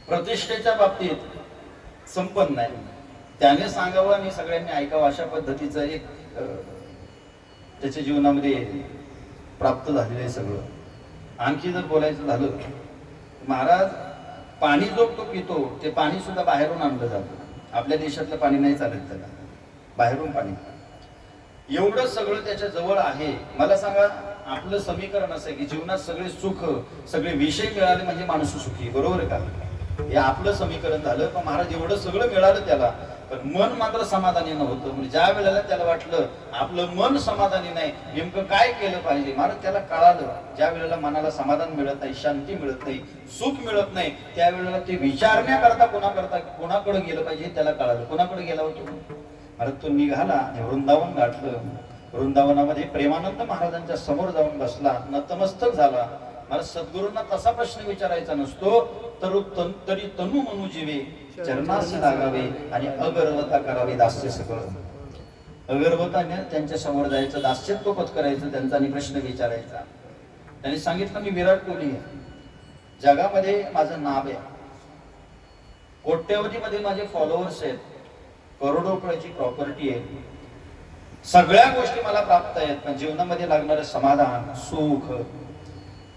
प्रतिष्ठेच्या बाबतीत संपन्न आहे. त्याने सांगावं आणि सगळ्यांनी ऐकावं अशा पद्धतीचं एक त्याच्या जीवनामध्ये प्राप्त झालेलं आहे सगळं. आणखी जर बोलायचं झालं, महाराज पाणी जो तो पितो ते पाणी सुद्धा बाहेरून आणलं जातं. आपल्या देशातलं पाणी नाही चालत, त्याला बाहेरून पाणी. एवढं सगळं त्याच्या जवळ आहे. मला सांगा, आपलं समीकरण असं आहे की जीवनात सगळे सुख, सगळे विषय मिळाले म्हणजे माणूस सुखी, बरोबर का? हे आपलं समीकरण झालं. पण महाराज एवढं सगळं मिळालं त्याला, पण मन मात्र समाधानी नव्हतं. म्हणजे ज्या वेळेला त्याला वाटलं आपलं मन समाधानी नाही, नेमकं काय केलं पाहिजे, महाराज त्याला कळालं. ज्या वेळेला मनाला समाधान मिळत नाही, शांती मिळत नाही, सुख मिळत नाही, त्यावेळेला ते विचारण्याकरता कोणाकडे गेलं पाहिजे त्याला कळालं. कोणाकडे गेला होतो महाराज? तो निघाला आणि वृंदावन गाठलं. वृंदावनामध्ये प्रेमानंद महाराजांच्या समोर जाऊन बसला, नतमस्तक झाला. मला सद्गुरूंना तसा प्रश्न विचारायचा नसतो, तरी तनु मनु जीवे चरणास लागावे आणि अगर्वता करावी दास्य सगळं. अगर्वताने त्यांच्या समोर जायचं, दास्यत्व पत्करायचं त्यांचा आणि प्रश्न विचारायचा. त्यांनी सांगितलं, मी विराट कोहली आहे, जगामध्ये माझं नाव आहे, कोट्यवधीमध्ये माझे फॉलोअर्स आहेत, करोडो रुपयाची प्रॉपर्टी आहे, सगळ्या गोष्टी मला प्राप्त आहेत, पण जीवनामध्ये लागणारं समाधान, सुख,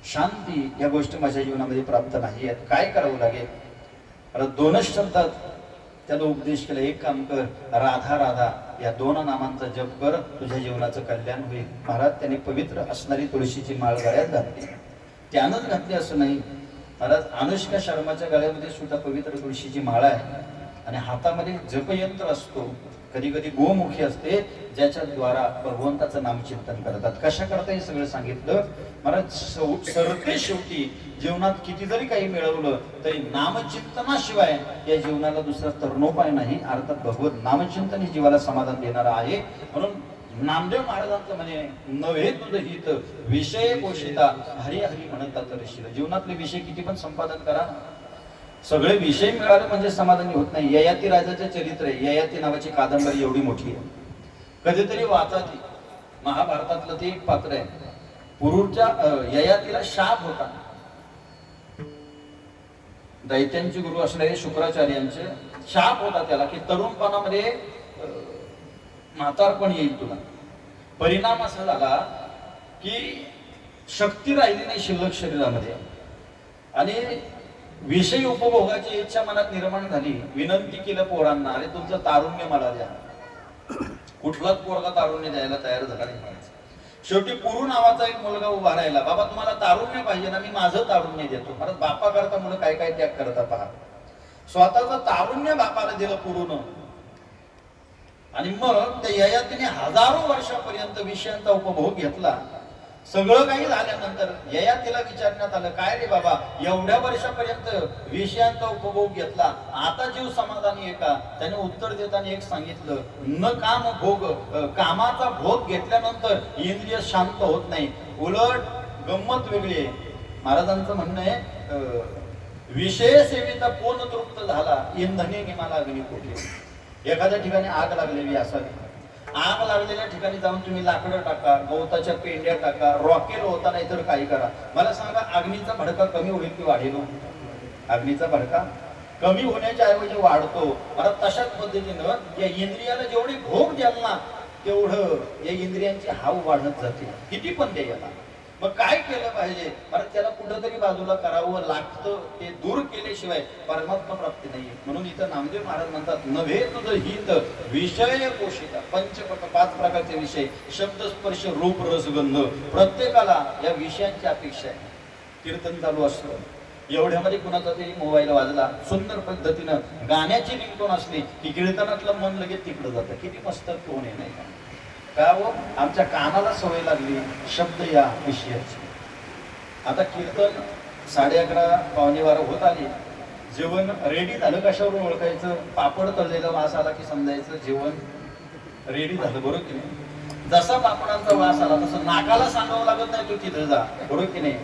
शांती या गोष्टी माझ्या जीवनामध्ये प्राप्त नाही आहेत. काय करावं लागेल? दोनच शब्दात त्याला उपदेश केला, एक काम कर, राधा राधा या 2 नामांचा जप कर, तुझ्या जीवनाचं कल्याण होईल. महाराज त्याने पवित्र असणारी तुळशीची माळ गळ्यात घातली. त्यानंच घातली असं नाही महाराज, अनुष्का शर्माच्या गळ्यामध्ये सुद्धा पवित्र तुळशीची माळ आहे आणि हातामध्ये जपयंत्र असतो. कधी कधी गोमुखी असते, ज्याच्या द्वारा भगवंताचं नामचिंतन करतात. कशा करता हे सगळं सांगितलं महाराज. सरते शेवटी जीवनात किती जरी काही मिळवलं तरी नामचिंतनाशिवाय या जीवनाला दुसरा तरणोपाय नाही. अर्थात भगवत नामचिंतन हे जीवाला समाधान देणार आहे. म्हणून नामदेव महाराजांचं म्हणे, नव्हे तुझं हित विषय पोषिता हरी हरी म्हणतात ऋषीला. जीवनातले विषय किती पण संपादन करा, सगळे विषय मिळाले म्हणजे समाधानी होत नाही. ययाती राजाचे चरित्र आहे. ययाती नावाची कादंबरी एवढी मोठी आहे, कधीतरी वाचा ती. महाभारतातलं ते एक पात्र आहे. पुरूच्या ययातीला शाप होता, दैत्यांचे गुरु असणारे शुक्राचार्यांचे शाप होता त्याला की तरुणपणामध्ये म्हातारपण येईल तुला. परिणाम असा झाला की शक्ती राहिली नाही शिल्लक शरीरामध्ये आणि विषय उपभोगाची इच्छा मनात निर्माण झाली. विनंती केलं पोरांना, अरे तुमचं तारुण्य मला द्या. कुठलाच पोरगा तारुण्य द्यायला तयार झाला नाही. शेवटी पुरू नावाचा एक मुलगा उभा राहिला, बाबा तुम्हाला तारुण्य पाहिजे ना, मी माझं तारुण्य देतो. परत बापा करता मुलं काय काय त्याग करता पहा. स्वतःचं तारुण्य बापाला दिलं पुरून आणि मग त्या ययातीने हजारो वर्षापर्यंत विषयांचा उपभोग घेतला. सगळं काही झाल्यानंतर ययातीला विचारण्यात आलं, काय रे बाबा एवढ्या वर्षापर्यंत विषयांचा उपभोग घेतला, आता जीव समाधानी आहे का? त्याने उत्तर देताना एक सांगितलं, न काम भोग, कामाचा भोग घेतल्यानंतर इंद्रिय शांत होत नाही, उलट गंमत वेगळी आहे. महाराजांचं म्हणणं आहे, विषय सेवेचा पूर्ण तृप्त झाला, इंधने निमाला अग्नी कोठे. एखाद्या ठिकाणी आग लागलेली असावी, आग लागलेल्या ठिकाणी जाऊन तुम्ही लाकडं टाका, गवताच्या पेंड्या टाका, रॉकेल होता नाही तर काही करा. मला सांगा, अग्नीचा भडका कमी होईल की वाढेल? अग्नीचा भडका कमी होण्याच्या ऐवजी वाढतो. परत तशाच पद्धतीनं या इंद्रियाला जेवढी भोग द्याल ना तेवढं या इंद्रियांची हाव वाढत जाते. किती पण द्या याला. मग काय केलं पाहिजे? परत त्याला कुठंतरी बाजूला करावं लागतं. ते दूर केल्याशिवाय परमात्मा प्राप्ती नाही. म्हणून इथं नामदेव महाराज म्हणतात नव्हे तुझं हित विषय पोषिता. पंचपट 5 प्रकारचे विषय, शब्द स्पर्श रूप रस गंध. प्रत्येकाला या विषयांची अपेक्षा आहे. कीर्तन चालू असतं, एवढ्यामध्ये कुणाचा तरी मोबाईल वाजला, सुंदर पद्धतीनं गाण्याची रिंगटोन असली की कीर्तनातलं मन लगेच तिकडं जातं. किती मस्त टोन आहे नाही का हो? आमच्या कानाला सवय लागली शब्द या विषयाची. आता कीर्तन 11:30 पावणे 12 होत आली. जेवण रेडी झालं. कशावरून ओळखायचं? पापड तळलेला वास आला की समजायचं जेवण रेडी झालं. बरोबर की नाही? जसा पापडांचा वास आला तसं नाकाला सांगावं लागत नाही तू तिथं जा. बरोबर की नाही?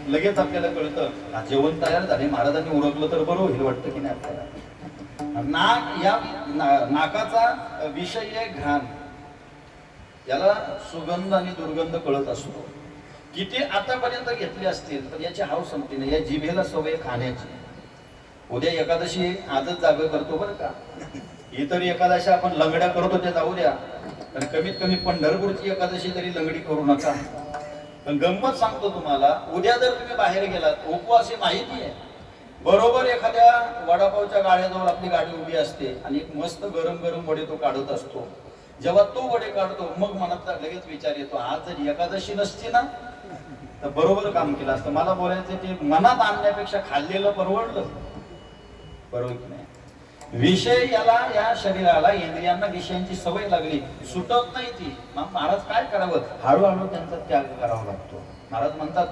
लगेच आपल्याला कळतं जेवण तयार झाले. महाराजांनी ओळखलं तर बरोबर होईल वाटतं की नाही आपल्याला. नाक या नाकाचा विषय आहे घाण. याला सुगंध आणि दुर्गंध कळत असतो. किती आतापर्यंत घेतले असतील तर याची हाव संपली नाही. या जिभेला सवय खाण्याची. उद्या एकादशी आजच जागा करतो बरं का. इतर एकादशी आपण लंगड्या करतो ते जाऊ द्या, पण कमीत कमी पंढरपूरची एकादशी तरी लंगडी करू नका. पण गंमत सांगतो तुम्हाला, उद्या जर तुम्ही बाहेर गेलात, उपवासी माहिती आहे, बरोबर एखाद्या वडापावच्या गाड्याजवळ आपली गाडी उभी असते आणि एक मस्त गरम गरम वडे तो काढत असतो. जेव्हा तो वडे काढतो मग मनात लगेच विचार येतो आज जर एकादशी नसती ना तर बरोबर काम केलं असतं. मला बोलायचं ते मनात आणण्यापेक्षा खाल्लेलं परवडलं. बरोबर की नाही? विषय याला या शरीराला इंद्रियांना विषयांची सवय लागली, सुटत नाही ती. मग महाराज काय करावं? हळूहळू त्यांचा त्याग करावा लागतो. महाराज म्हणतात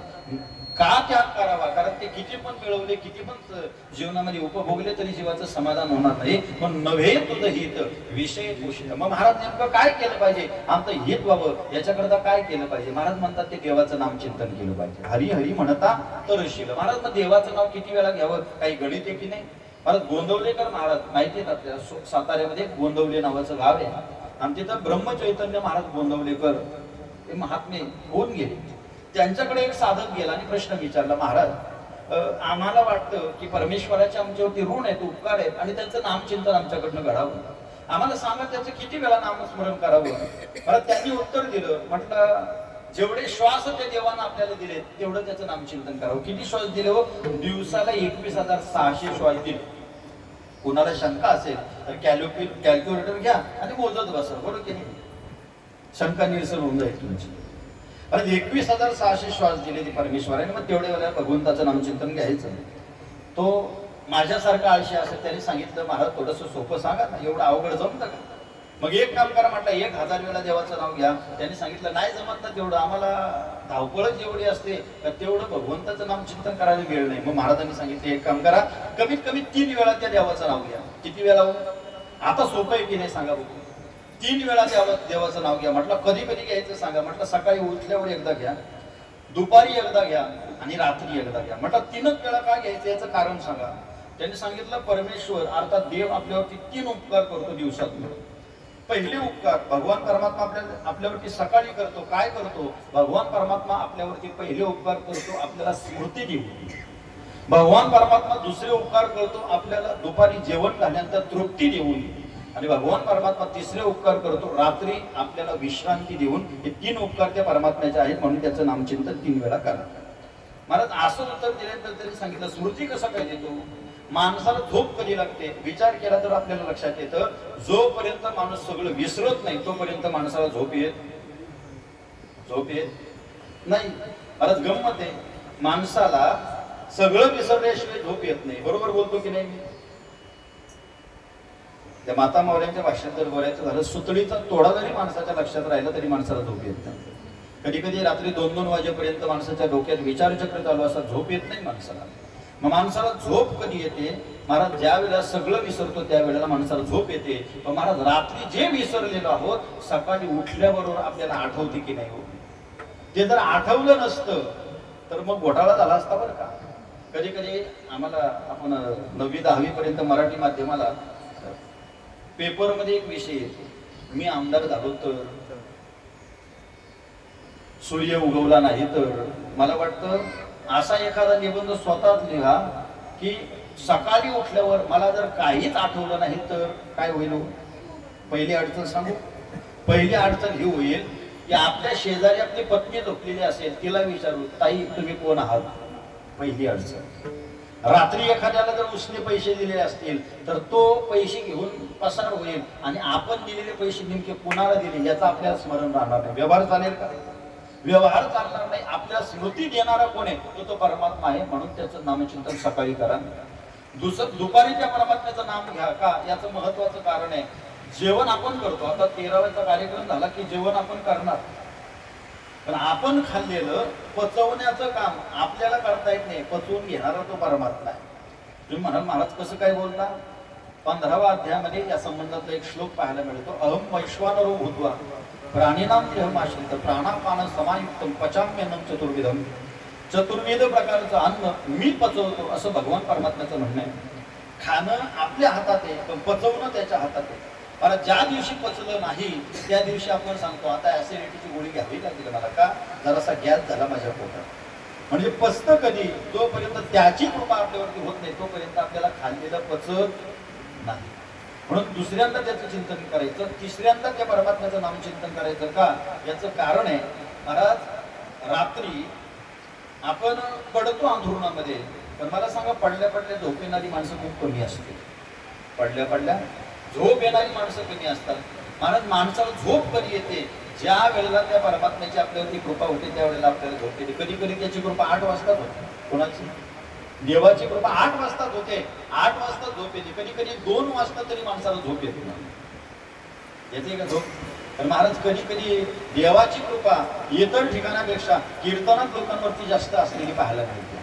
का त्याग करावा? कारण ते किती पण मिळवले, किती पण जीवनामध्ये उपभोगले तरी जीवाचं समाधान होणार नाही. पण नव्हे तुझं हित विषय पोषित. मग महाराज नेमकं काय केलं पाहिजे? आमचं हित व्हावं याच्याकरता काय केलं पाहिजे? महाराज म्हणतात ते देवाचं नाम चिंतन केलं पाहिजे. हरी हरी म्हणता तर शील. महाराज मग देवाचं नाव किती वेळा घ्यावं? काही गणित आहे की नाही? महाराज गोंदवलेकर महाराज माहिती आहेत आपल्याला, साताऱ्यामध्ये गोंदवले नावाचं गाव आहे. आणि तिथं ब्रह्मचैतन्य महाराज गोंदवलेकर हे महात्मे होऊन गेले. त्यांच्याकडे एक साधक गेला आणि प्रश्न विचारला, महाराज आम्हाला वाटतं की परमेश्वराचे आमच्यावरती ऋण आहेत, उपकार आहेत आणि त्यांचं नामचिंतन आमच्याकडनं घडावं. आम्हाला सांगा त्याचं किती वेळा नामस्मरण करावं? महाराज त्यांनी उत्तर दिलं, म्हटलं जेवढे श्वास त्या देवानं आपल्याला दिले तेवढं त्याचं नामचिंतन करावं. किती श्वास दिले हो? दिवसाला 21,600 श्वास दिले. कुणाला शंका असेल तर कॅल्क्युलेटर घ्या आणि मोजत बसा. बरोबर की नाही? शंका निरसन होऊन जाईल तुमची. अरे 21,600 श्वास दिले ती परमेश्वराने. मग तेवढ्या वेळेला भगवंताचं नामचिंतन घ्यायचं. तो माझ्यासारखा आळशी असेल त्याने सांगितलं, महाराज थोडंसं सोपं सांगा ना, एवढं अवघड जमतं का? मग एक काम करा म्हटलं, 1000 वेळा देवाचं नाव घ्या. त्यांनी सांगितलं नाही जमत ना तेवढं, आम्हाला धावपळच एवढी असते तर तेवढं भगवंताचं नाम चिंतन करायला वेळ नाही. मग महाराजांनी सांगितलं एक काम करा, कमीत कमी 3 वेळा त्या देवाचं नाव घ्या. किती वेळा हो? आता सोपं आहे की नाही सांगा बघू? 3 वेळा देवाचं नाव घ्या. म्हटलं कधी कधी घ्यायचं सांगा. म्हटलं सकाळी उठल्यावर एकदा घ्या, दुपारी एकदा घ्या आणि रात्री एकदा घ्या. म्हटलं 3च वेळा का घ्यायचं याचं कारण सांगा. त्यांनी सांगितलं परमेश्वर अर्थात देव आपल्यावरती 3 उपकार करतो दिवसातून. पहिले उपकार भगवान परमात्मा आपल्यावरती सकाळी करतो. काय करतो? भगवान परमात्मा आपल्यावरती पहिले उपकार करतो आपल्याला स्मृती देऊन. भगवान परमात्मा दुसरे उपकार करतो आपल्याला दुपारी जेवण झाल्यानंतर तृप्ती देऊन. आणि भगवान परमात्मा तिसरे उपकार करतो रात्री आपल्याला विश्रांती देऊन. हे 3 उपकार त्या परमात्म्याचे आहेत, म्हणून त्याचं नामचिंतन 3 वेळा करा. महाराज असं उत्तर दिल्यानंतर त्यांनी सांगितलं स्मृती कसं काय देतो? माणसाला झोप कधी लागते? विचार केला तर आपल्याला लक्षात येतं, जोपर्यंत माणूस सगळं विसरत नाही तोपर्यंत माणसाला झोप येत नाही. महाराज गंमत आहे, माणसाला सगळं विसरल्याशिवाय झोप येत नाही. बरोबर बोलतो की नाही? त्या माता मावल्यांच्या भाषेत जर बोलायचं झालं, सुतळीचा तोडा जरी माणसाच्या लक्षात राहिला तरी माणसाला झोप येत नाही. कधी कधी रात्री 2-2 वाजेपर्यंत माणसाच्या डोक्यात विचारचक्र चालू असतात, झोप येत नाही माणसाला. मग माणसाला झोप कधी येते? महाराज ज्या वेळेला सगळं विसरतो त्यावेळेला माणसाला झोप येते. पण महाराज रात्री जे विसरलेलो आहोत सकाळी उठल्याबरोबर आपल्याला आठवते की नाही हो? ते जर आठवलं नसतं तर मग घोटाळा झाला असता बरं का. कधी कधी आम्हाला, आपण 9वी-10वी पर्यंत मराठी माध्यमाला पेपरमध्ये एक विषय येतो, मी आमदार झालो तर, सूर्य उगवला नाही तर. मला वाटतं असा एखादा निबंध स्वतःच लिहा की सकाळी उठल्यावर मला जर काहीच आठवलं नाही तर काय होईल हो? पहिली अडचण सांगू. पहिली अडचण ही होईल की आपल्या शेजारी आपली पत्नी झोपलेली असेल, तिला विचारू ताई तुम्ही कोण आहात. पहिली अडचण. रात्री एखाद्याला जर उसने पैसे दिले असतील तर तो पैसे घेऊन पसार होईल आणि आपण दिलेले पैसे नेमके कोणाला दिले याचं आपल्याला स्मरण राहणार नाही. व्यवहार चालेल का? व्यवहार चालणार नाही. आपल्या स्मृती देणारा कोण आहे तो परमात्मा आहे. म्हणून त्याचं नामचिंतन सकाळी करा. दुपारी त्या परमात्म्याचं नाम घ्या का याचं महत्वाचं कारण आहे. जेवण आपण करतो. आता 13वाचा कार्यक्रम झाला की जेवण आपण करणार, पण आपण खाल्लेलं पचवण्याचं काम आपल्याला करता येत नाही. पचवून घेणारा तो परमात्मा आहे. तुम्ही म्हणाल महाराज कसं काय बोलता. 15वा अध्यायामध्ये या संबंधातला एक श्लोक पाहायला मिळतो. अहम वैश्वानरो भूत्वा प्राणिनाम देहमाश्रित प्राणापान समायुक्तम पचाम्यन्नम चतुर्विधम. चतुर्विध प्रकारचं अन्न मी पचवतो असं भगवान परमात्म्याचं म्हणणं आहे. खाणं आपल्या हातात आहे पण पचवणं त्याच्या हातात आहे. मला ज्या दिवशी पचलं नाही त्या दिवशी आपण सांगतो आता ऍसिडिटीची गोळी घ्यावी लागेल मला, का जरासा गॅस झाला माझ्या पोटात. म्हणजे पचतं कधी? जोपर्यंत त्याची कृपा आपल्यावरती होत नाही तोपर्यंत आपल्याला खाल्लेलं पचत नाही. म्हणून दुसऱ्यांदा त्याचं चिंतन करायचं, तिसऱ्यांदा त्या परमात्म्याचं नामचिंतन करायचं. का? याचं कारण आहे महाराज रात्री आपण पडतो अंथरुणामध्ये, पण मला सांगा पडल्या पडल्या झोप येणारी माणसं खूप कमी असते. पडल्या पडल्या झोप येणारी माणसं कमी असतात. महाराज माणसाला झोप कधी येते? ज्या वेळेला त्या परमात्म्याची आपल्यावरती कृपा होते त्यावेळेला आपल्याला झोप येते. कधी कधी त्याची कृपा 8 वाजताच होते. कोणाची? देवाची कृपा 8 वाजताच होते. 8 वाजता झोप येते. कधी कधी 2 वाजता तरी माणसाला झोप येते. येते का झोप? तर महाराज कधी कधी देवाची कृपा इतर ठिकाणापेक्षा कीर्तनात लोकांवरती जास्त असलेली पाहायला मिळते.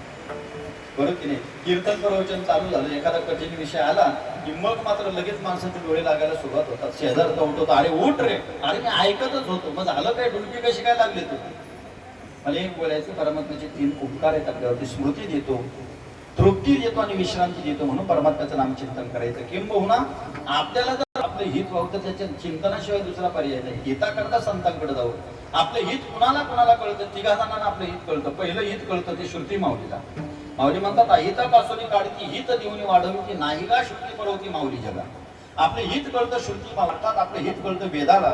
बरोबर की नाही? कीर्तन प्रवचन चालू झालं, एखादा कठीण विषय आला की मग मात्र लगेच माणसाचे डोळे लागायला सुरुवात होतात. शेजारचा उठवतो, अरे उठ रे. अरे मी ऐकतच होतो. मग झालं काय? डुलकी कशी काय लागली तू? मला एक बोलायचं, परमात्म्याचे 3 उपकार आहेत आपल्यावरती. स्मृती देतो, तृप्ती देतो आणि विश्रांती देतो. म्हणून परमात्म्याचं नामचिंतन करायचं. किंबहुना आपल्याला जर आपलं हित व्हावं तर त्याच्या चिंतनाशिवाय दुसरा पर्याय नाही. हिताकरता संतांकडे जाऊ. आपलं हित कुणाला कुणाला कळतं? 3 जणांना आपलं हित कळतं. पहिलं हित कळतं ते श्रुती माऊलीला. माऊली म्हणतात अहितापासून काढती हित देऊन वाढवती नाही का श्रुती परवती माऊली जगा. आपलं हित कळतं श्रुती मागतात. आपलं हित कळतं वेदाला.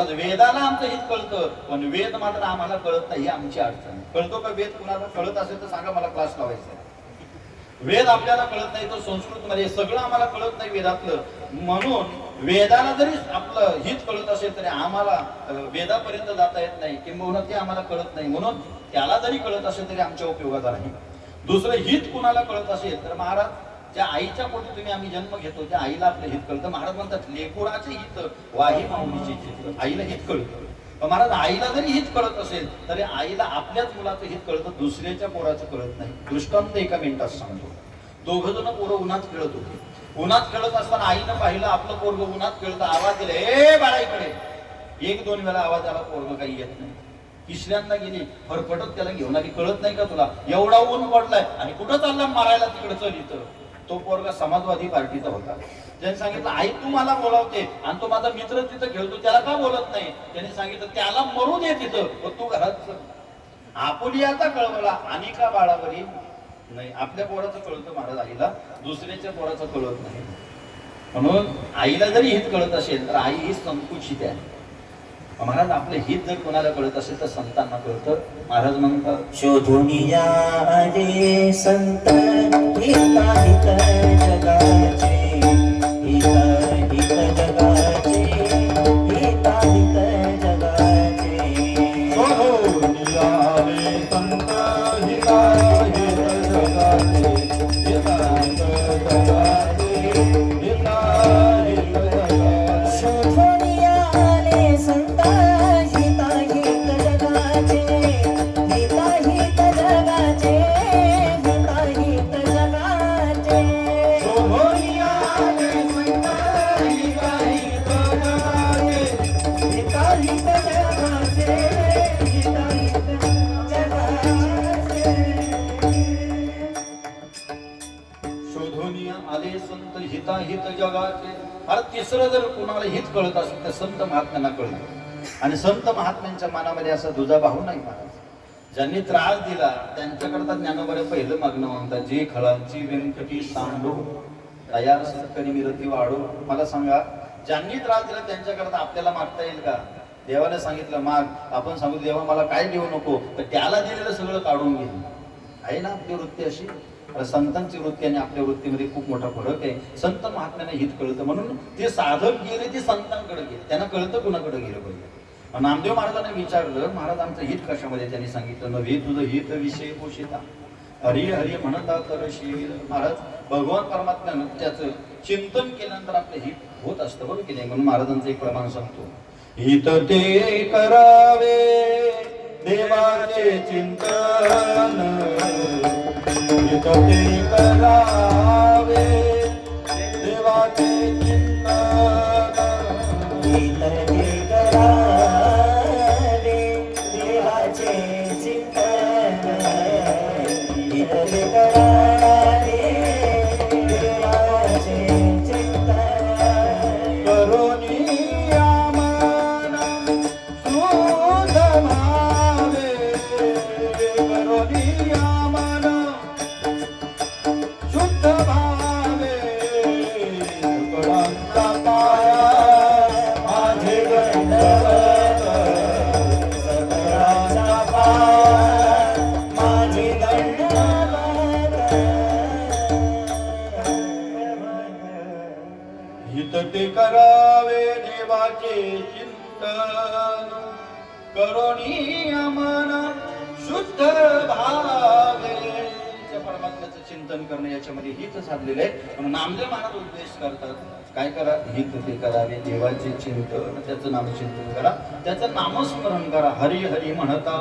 वेदाला आमचं हित कळतं पण वेद मात्र आम्हाला कळत नाही. ही आमची अडचण. कळतो का वेद? कुणाला कळत असेल तर सांगा, मला क्लास लावायचा. वेद आपल्याला कळत नाही तर संस्कृत मध्ये सगळं आम्हाला कळत नाही वेदातलं. म्हणून वेदाला जरी आपलं हित कळत असेल तरी आम्हाला वेदापर्यंत जाता येत नाही. किंबहुना ते आम्हाला कळत नाही. म्हणून त्याला जरी कळत असेल तरी आमच्या उपयोगाचा नाही. दुसरं हित कुणाला कळत असेल तर महाराज ज्या आईच्या पोटी तुम्ही आम्ही जन्म घेतो त्या आईला आपलं हित कळतं. महाराज म्हणतात लेकुराचे हित वाही माऊलीचे चित्त. आईला हित कळतं. पण महाराज आईला जरी हित कळत असेल तरी आईला आपल्याच मुलाचं हित कळतं, दुसऱ्याच्या पोराचं कळत नाही. दृष्टांत एका मिनिटात सांगतो. 2 जण पोरं उन्हात खेळत होते. उन्हात खेळत असताना आईनं पाहिलं आपलं पोरग उन्हात खेळतं. आवाज दिला, ए बाळा इकडे. 1-2 वेळा आवाज आला, पोरग काही येत नाही. तिसऱ्यांदा गेली, फरफटत त्याला घेऊन आली. कळत नाही का तुला एवढा ऊन पडलाय आणि कुठं चालला मारायला? तिकडे चल इथं. तो पोरगा समाजवादी पार्टीचा होता. त्याने सांगितलं आई तू मला बोलावते आणि तो माझा मित्र तिथं खेळतो त्याला का बोलत नाही? त्याने सांगितलं त्याला मरू दे तिथं, तू घरात. आपुलियाचा कळवला आणि का बाळावरी नाही. आपल्या पोराचं कळतं महाराज आईला, दुसऱ्याच्या पोराचं कळत नाही. म्हणून आईला जरी हित कळत असेल तर आई ही संकुचित आहे. महाराज आपलं हित जर कोणाला कळत असेल तर संतांना कळतं. महाराज म्हणतात शोधून या रे संत हित जगाचे, हित जगाचे, हित जगाचे. शोधून या रे संत हित जगाचे, हित जगाचे, हित जगाचे. शोधून या रे संत हित जगाचे, हित जगाचे, हित जगाचे. शोधून या रे संत हित जगाचे, हित जगाचे, हित जगाचे. शोधून आले संत हित जगाचे. अरे तिसरं जर कुणाला हित कळत असेल तर संत महात्म्यांना कळलं. आणि संत महात्म्यांच्या मनामध्ये असा दुजाभाव नाही महाराज. ज्यांनी त्रास दिला त्यांच्याकरता ज्ञानोबाने पहिलं मागणं म्हणतात, जे खळांची व्यंकटी सांडू तयार कधी मिरती वाढू. मला सांगा, ज्यांनी त्रास दिला त्यांच्याकरता आपल्याला मागता येईल का? देवाने सांगितलं माग, आपण सांगू देवा मला काय देऊ नको, तर त्याला दिलेलं सगळं काढून घेईल. आहे ना आपली वृत्ती अशी? संतांची वृत्ती आणि आपल्या वृत्तीमध्ये खूप मोठा फरक आहे. संत महात्म्याने हित कळतं म्हणून ते साधक गेले ते संतांकडे गेले, त्यांना कळतं कुणाकडे गेलं पाहिजे. नामदेव महाराजांना विचारलं, महाराज आमचं हित कशामध्ये? त्यांनी सांगितलं, नव्हे तुझं हित विषय पोषिता हरी हरी म्हणता तरशील. महाराज भगवान परमात्म्यानं त्याचं चिंतन केल्यानंतर आपलं हित होत असतं, बरोबर की नाही? म्हणून महाराजांचं एक प्रमाण सांगतो, हित ते करावे देवाचे चिंतन, हित ते करावे देवाचे चिंतन, हित ते करावे देवाचे चिंतन, हित ते करावे देवाचे चिंतन, करोनी आमन शुद्ध भावे, करोनी आमन शुद्ध भावे, सकळांचा पाया माझे दंडवत, सकळांचा पाय माझे दंडवत. हित ते करावे देवाचे चिंतन, करोनी अमन शुद्ध भावे. त्या परमात्म्याचं चिंतन करणं याच्यामध्ये हित साधलेलं आहे. म्हणून नामदेव महाराज उपदेश करतात, काय करा? हित ते करावे देवाचे चिंतन, त्याचं नामचिंतन करा, त्याचं नामस्मरण करा, हरी हरी म्हणता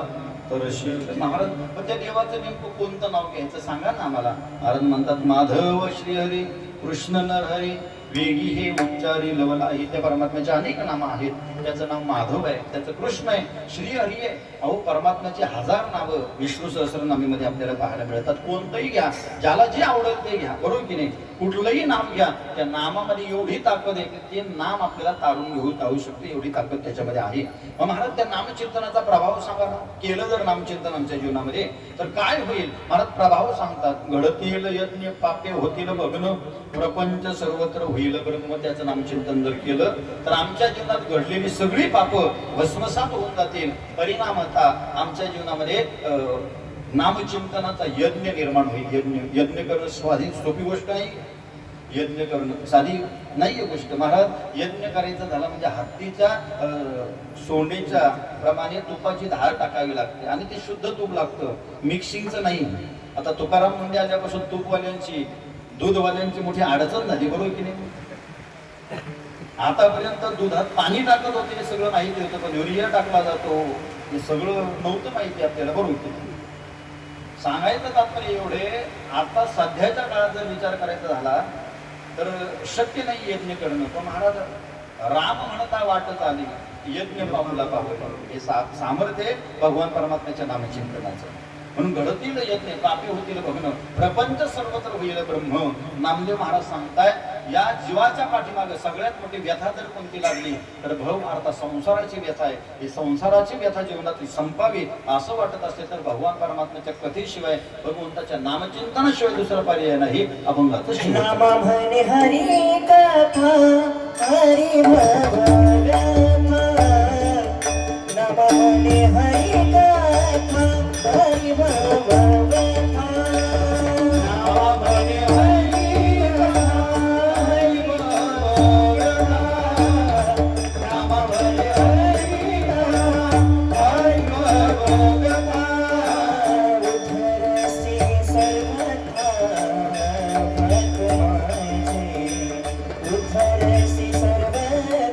तरशील. महाराज पण त्या देवाचं नेमकं कोणतं नाव घ्यायचं सांगा ना आम्हाला. महाराज म्हणतात, माधव श्रीहरी कृष्ण नरहरी वेगी हे उच्चारी लवला. ही त्या परमात्म्याचे अनेक नामं आहेत. त्याचं नाव माधव आहे, त्याचं कृष्ण आहे, श्रीहरी आहे. अहो परमात्म्याची 1000 नावं विष्णू सहस्रनामीमध्ये आपल्याला पाहायला मिळतात. कोणतंही घ्या, ज्याला जे आवडेल ते घ्या, बरोबर की नाही? कुठलंही नाम घ्या, त्या नामामध्ये एवढी ताकद आहे की ते नाम आपल्याला तारून घेऊ जाऊ शकते, एवढी ताकद त्याच्यामध्ये आहे. मग महाराज त्या नामचिंतनाचा प्रभाव सांगा ना. केलं जर नामचिंतन आमच्या जीवनामध्ये तर काय होईल? महाराज प्रभाव सांगतात, घडतील यज्ञ पापे होतील भग्न, प्रपंच सर्वत्र होईल ब्रह्म. त्याचं नामचिंतन जर केलं तर आमच्या जीवनात घडलेली सगळी पापं भस्मसात होऊन जातील. परिणामतः आमच्या जीवनामध्ये नामचिंतनाचा यज्ञ निर्माण होईल. यज्ञ करणं साधी सोपी गोष्ट नाही, यज्ञ करणं साधी नाहीये गोष्ट. महाराज यज्ञ करायचं झालं म्हणजे हत्तीच्या सोंडेच्या प्रमाणे तुपाची धार टाकावी लागते आणि ते शुद्ध तूप लागतं, मिक्सिंगचं नाही. आता तुकाराम मुंडे आल्यापासून तूपवाल्यांची दूधवाल्यांची मोठी अडचण झाली, बरोबर की नाही? आतापर्यंत दुधात पाणी टाकत होते हे सगळं माहिती होतं, पण युरिया टाकला जातो हे सगळं नव्हतं माहिती आपल्याला, बरोबर की नाही? सांगायचं तात्पर्य एवढे, आता सध्याच्या काळात जर विचार करायचा झाला तर शक्य नाही यज्ञ करणं. पण महाराज राम म्हणता वाटत आली यज्ञ पाहूला पाहू, हे सामर्थ्य भगवान परमात्म्याच्या नामचिंतनाचं. म्हणून घडतील यज्ञ पापे होतील भग्न, प्रपंच सर्वत्र होईल ब्रह्म. नामदेव महाराज सांगताय, या जीवाच्या पाठीमागे सगळ्यात मोठी व्यथा जर कोणती लागली तर भव अर्थात संसाराची व्यथा आहे. ही संसाराची व्यथा जीवनातली संपावी असं वाटत असेल तर भगवान परमात्म्याच्या कथेशिवाय, भगवंताच्या नामचिंतनाशिवाय दुसरा पर्याय नाही. अभंगाचं नामा म्हणे हरी कथा हरी भगवंता, नामा म्हणे हरी कथा हरी भगवंता, नामा म्हणे हरी कथा हरी भगवंता, नामा म्हणे हरी कथा हरी भगवंता. उद्धरसी सर्वथा भक्त माझे, उद्धरसी सर्वथा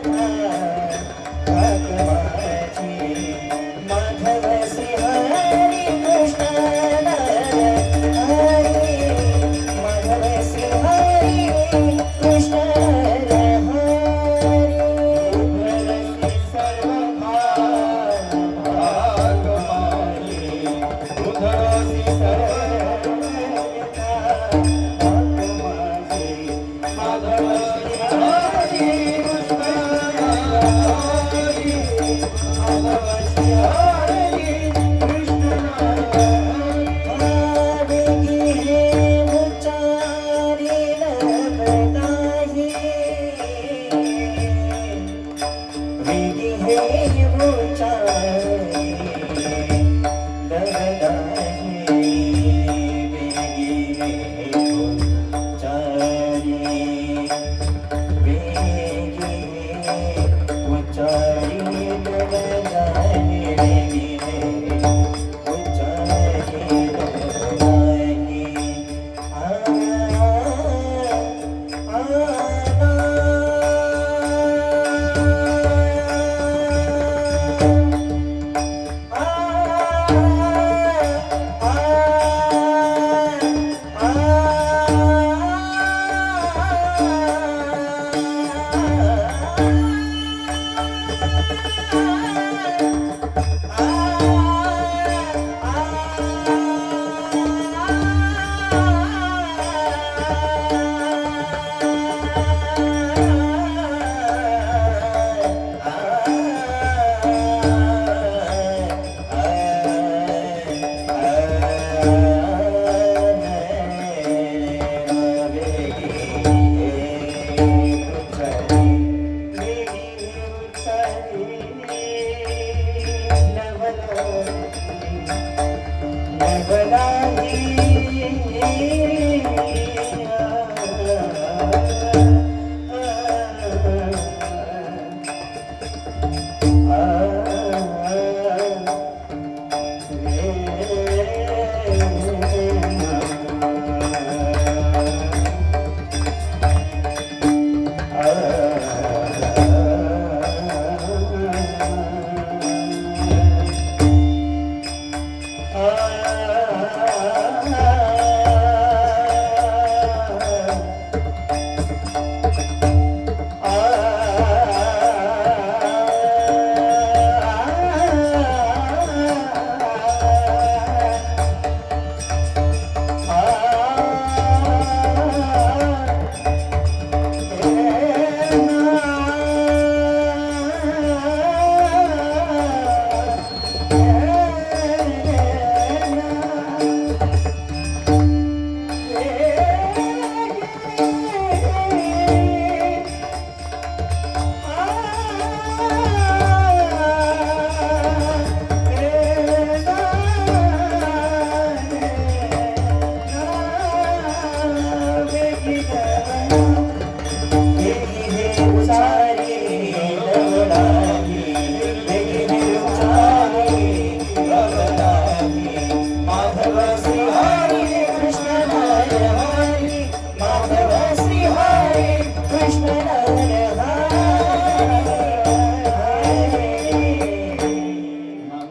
नामा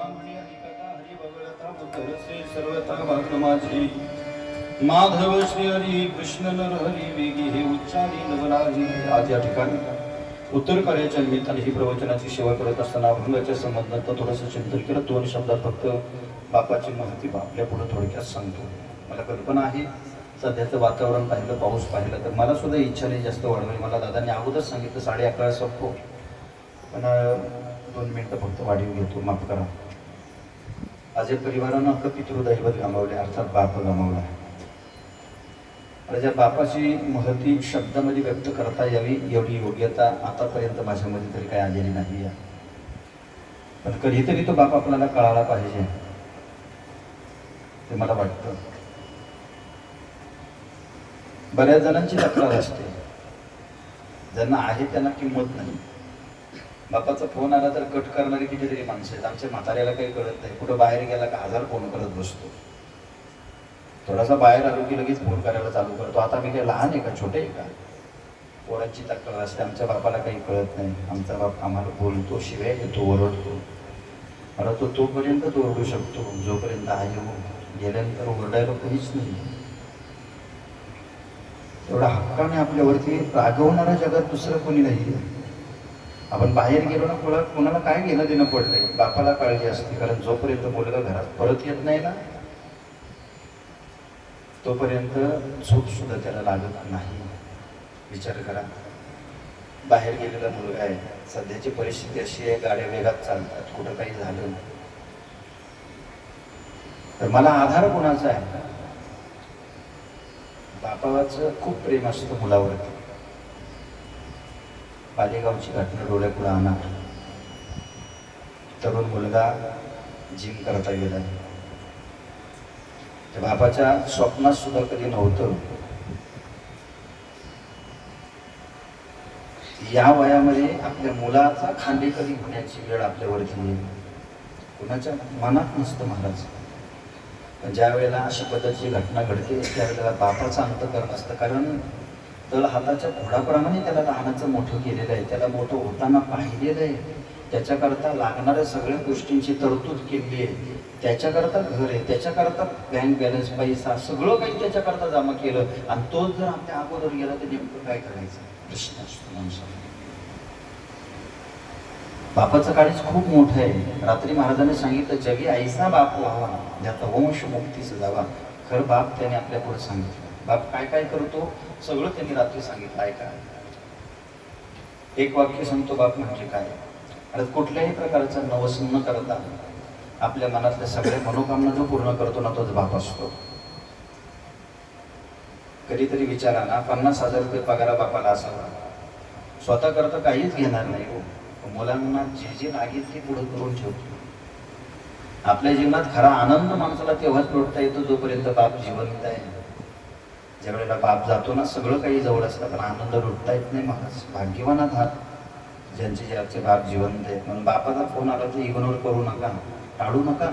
म्हणे हरिकथा हरी बगळता मुतरसे सर्वथा भाग माझी माधव श्री हरी कृष्ण नर हरी वेगी हे उच्चारी नवलाही. आज या ठिकाणी उत्तर कार्याच्या निमित्ताने ही प्रवचनाची सेवा करत असताना अभंगाच्या संबंधात थोडंसं चिंतन केलं. 2 शब्दात फक्त बापाची महती आपल्या पुढे थोडक्यात सांगतो. मला कल्पना आहे सध्याचं वातावरण पाहिलं, पाऊस पाहिलं तर मला सुद्धा इच्छा नाही जास्त वाढवायची. मला दादांनी अगोदरच सांगितलं 11:30 संपतो, पण 2 मिनिटं फक्त वाढीव घेतो, माफ करा. आज या परिवारानं आपलं पितृदैवत गमावले, अर्थात बाप गमावला. ज्या बापाची महती शब्दामध्ये व्यक्त करता यावी एवढी योग्यता आतापर्यंत माझ्यामध्ये तरी काही आलेली नाही आहे. पण कधीतरी तो बाप आपल्याला कळाला पाहिजे ते मला वाटतं. बऱ्याच जणांची तक्रार असते, ज्यांना आहे त्यांना किंमत नाही. बापाचा फोन आला तर कट करणारी कितीतरी माणसं आहेत. आमच्या म्हाताऱ्याला काही कळत नाही, कुठं बाहेर गेला का 1000 फोन करत बसतो. थोडासा बाहेर आलो की लगेच फोन करायला चालू करतो. आता मी काही लहान आहे का, छोटे आहे का? पोरांची तक्रार असते, आमच्या बापाला काही कळत नाही. आमचा बाप आम्हाला बोलतो, शिवाय देतो, ओरडतो. मला तो तोपर्यंत ओरडू शकतो जोपर्यंत आहे हो. गेल्यानंतर ओरडायला काहीच नाही. एवढा हक्काने आपल्यावरती रागवणाऱ्या जगात दुसरं कोणी नाही. आपण बाहेर गेलो ना, कोणाला काय घेणं देणं पडलंय, बापाला काळजी असते. कारण जोपर्यंत मुलगा घरात परत येत नाही ना तोपर्यंत झोप सुद्धा त्याला लागत नाही. विचार करा, बाहेर गेलेला मुलगा आहे, सध्याची परिस्थिती अशी आहे, गाड्या वेगात चालतात, कुठं काही झालं तर मला आधार कोणाचा आहे? बापाचं खूप प्रेम असतं मुलावरती. पालेगावची घटना डोळ्यापुढे आणा. तरुण मुलगा जिम करता गेला. त्या बापाच्या स्वप्नात सुद्धा कधी नव्हतं या वयामध्ये आपल्या मुलाचा खांदे कधी होण्याची वेळ आपल्यावरती येईल. कुणाच्या मनात नसतं महाराज. पण ज्या वेळेला अशा पद्धतीची घटना घडते त्यावेळेला बापाचं अंतःकरण असतं. कारण तळ हाताच्या घोडाप्रमाणे त्याला लहानाचं मोठं केलेलं आहे, त्याला मोठं होताना पाहिलेलं आहे, त्याच्याकरता लागणाऱ्या सगळ्या गोष्टींची तरतूद केली आहे, त्याच्याकरता घर आहे, त्याच्याकरता बँक बॅलन्स, पैसा सगळं काही त्याच्याकरता जमा केलं. आणि तोच जर आपल्या अगोदर गेला तर नेमकं काय करायचं प्रश्न असतो माणसाला. बापाचं काळीच खूप मोठं आहे. रात्री महाराजांनी सांगितलं जगी ऐसा बाप व्हावा ज्याचा वंश मुक्तीस जावा. खरं बाप त्याने आपल्या पुढे सांगितलं. बाप काय काय करतो सगळं त्यांनी रात्री सांगितलं. ऐका, एक वाक्य सांगतो बाप म्हणजे काय. आणि कुठल्याही प्रकारचा नवस न करता आपल्या मनातल्या सगळ्या मनोकामना जो पूर्ण करतो ना तोच बाप असतो. कधीतरी विचारा ना, 50,000 रुपये पगारा बापाला असावा, स्वतः करता काहीच घेणार नाही हो. मुलांना जे जे लागेल ते पुढे करून ठेवतो. आपल्या जीवनात खरा आनंद माणसाला तेव्हाच लुटता येतो जोपर्यंत बाप जिवंत आहे. ज्या वेळेला बाप जातो ना सगळं काही जवळ असतं पण आनंद लुटता येत नाही. महाराज भाग्यवान आहात ज्यांचे ज्याचे बाप जिवंत आहेत. म्हणून बापाचा फोन आला तर इग्नोर करू नका, टाळू नका.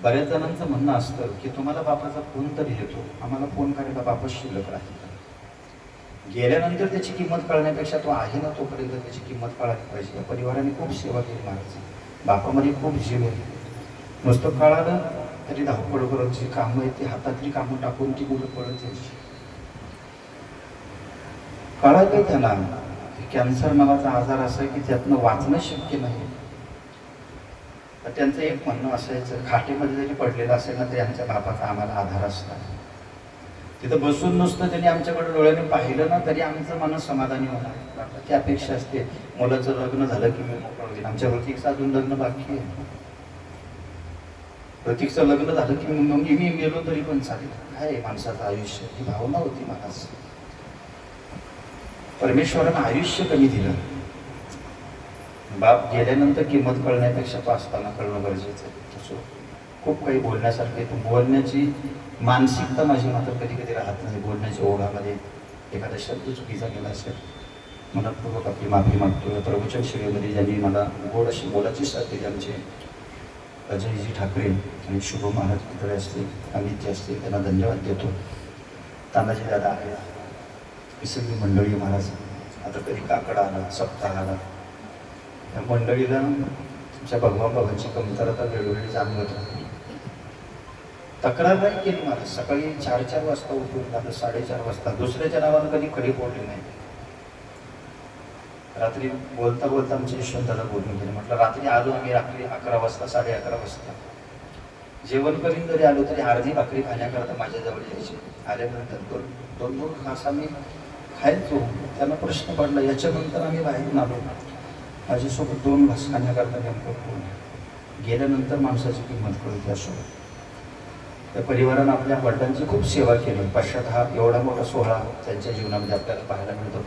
बऱ्याच जणांचं म्हणणं असतं की तुम्हाला बापाचा फोन तरी येतो, आम्हाला फोन करायला बापच शिल्लक राहील. गेल्यानंतर त्याची किंमत कळण्यापेक्षा तो आहे ना तोपर्यंत त्याची किंमत कळायला पाहिजे. या परिवाराने खूप सेवा केली महाराज. बापामध्ये खूप जीव आहे. नुसतं कळालं तरी धावपळ करत जी कामं आहेत ती हातातली कामं टाकून ती पुढे पळत यायची. कळालं त्याला कॅन्सर नावाचा आजार असा आहे की त्यातनं वाचणं शक्य नाही. तर त्यांचं एक म्हणणं असायचं, खाटेमध्ये जरी पडलेलं असेल ना तरी आमच्या बापाचा आम्हाला आधार असतो. तिथं बसून नुसतं त्यांनी आमच्याकडे डोळ्याने पाहिलं ना तरी आमचं मन समाधानी होणार. ती अपेक्षा असते मुलाचं लग्न झालं की मी मोकळं होईल. आमच्या प्रतीकचं अजून लग्न बाकी आहे. प्रतीकचं लग्न झालं की मी गेलो तरी पण चालेल. काय माणसाचं आयुष्य, ही भावना होती मनास. परमेश्वरानं आयुष्य कमी दिलं. बाप गेल्यानंतर किंमत कळण्यापेक्षा तो असताना कळणं गरजेचं आहे. खूप काही बोलण्यासारखे बोलण्याची मानसिकता माझी मात्र कधी कधी राहत नाही. बोलण्याच्या ओघामध्ये एखादा शब्द चुकीचा गेला असेल मनपूर्वक आपली माफी मागतो. प्रवचन शिबिरामध्ये ज्यांनी मला गोड अशी बोलाची साथ दिली आमचे अजयजी ठाकरे आणि शुभ महाराज तिकडे असतील, अमितजी असतील, त्यांना धन्यवाद देतो. तानाजी दादा आहे, ही सगळी मंडळी महाराज आता कधी काकडा आला, सप्ताह आला, या मंडळीला तुमच्या भगवान बाबांची कमतरता वेळोवेळी जाणवत राहते. तक्रार नाही केली मला. सकाळी 4 वाजता उठून झालं, 4:30 वाजता दुसऱ्याच्या नावानं कधी खडी फोडली नाही. रात्री बोलता बोलता आमच्या यशवंताला बोलून गेले. म्हटलं रात्री आलो आम्ही, रात्री 11 वाजता 11:30 वाजता जेवण करीन जरी आलो तरी अर्धी भाकरी खाण्याकरता माझ्याजवळ यायची. आल्यानंतर दोन घास आम्ही खायचो. त्यांना प्रश्न पडला, याच्यानंतर आम्ही बाहेरून आलो, माझ्यासोबत 2 घास खाण्याकरता नेमकं कोण? गेल्यानंतर माणसाची किंमत कळते. त्यासोबत त्या परिवारानं आपल्या वडिलांची खूप सेवा केली. पश्चात हा एवढा मोठा सोहळा त्यांच्या जीवनामध्ये आपल्याला पाहायला मिळतो.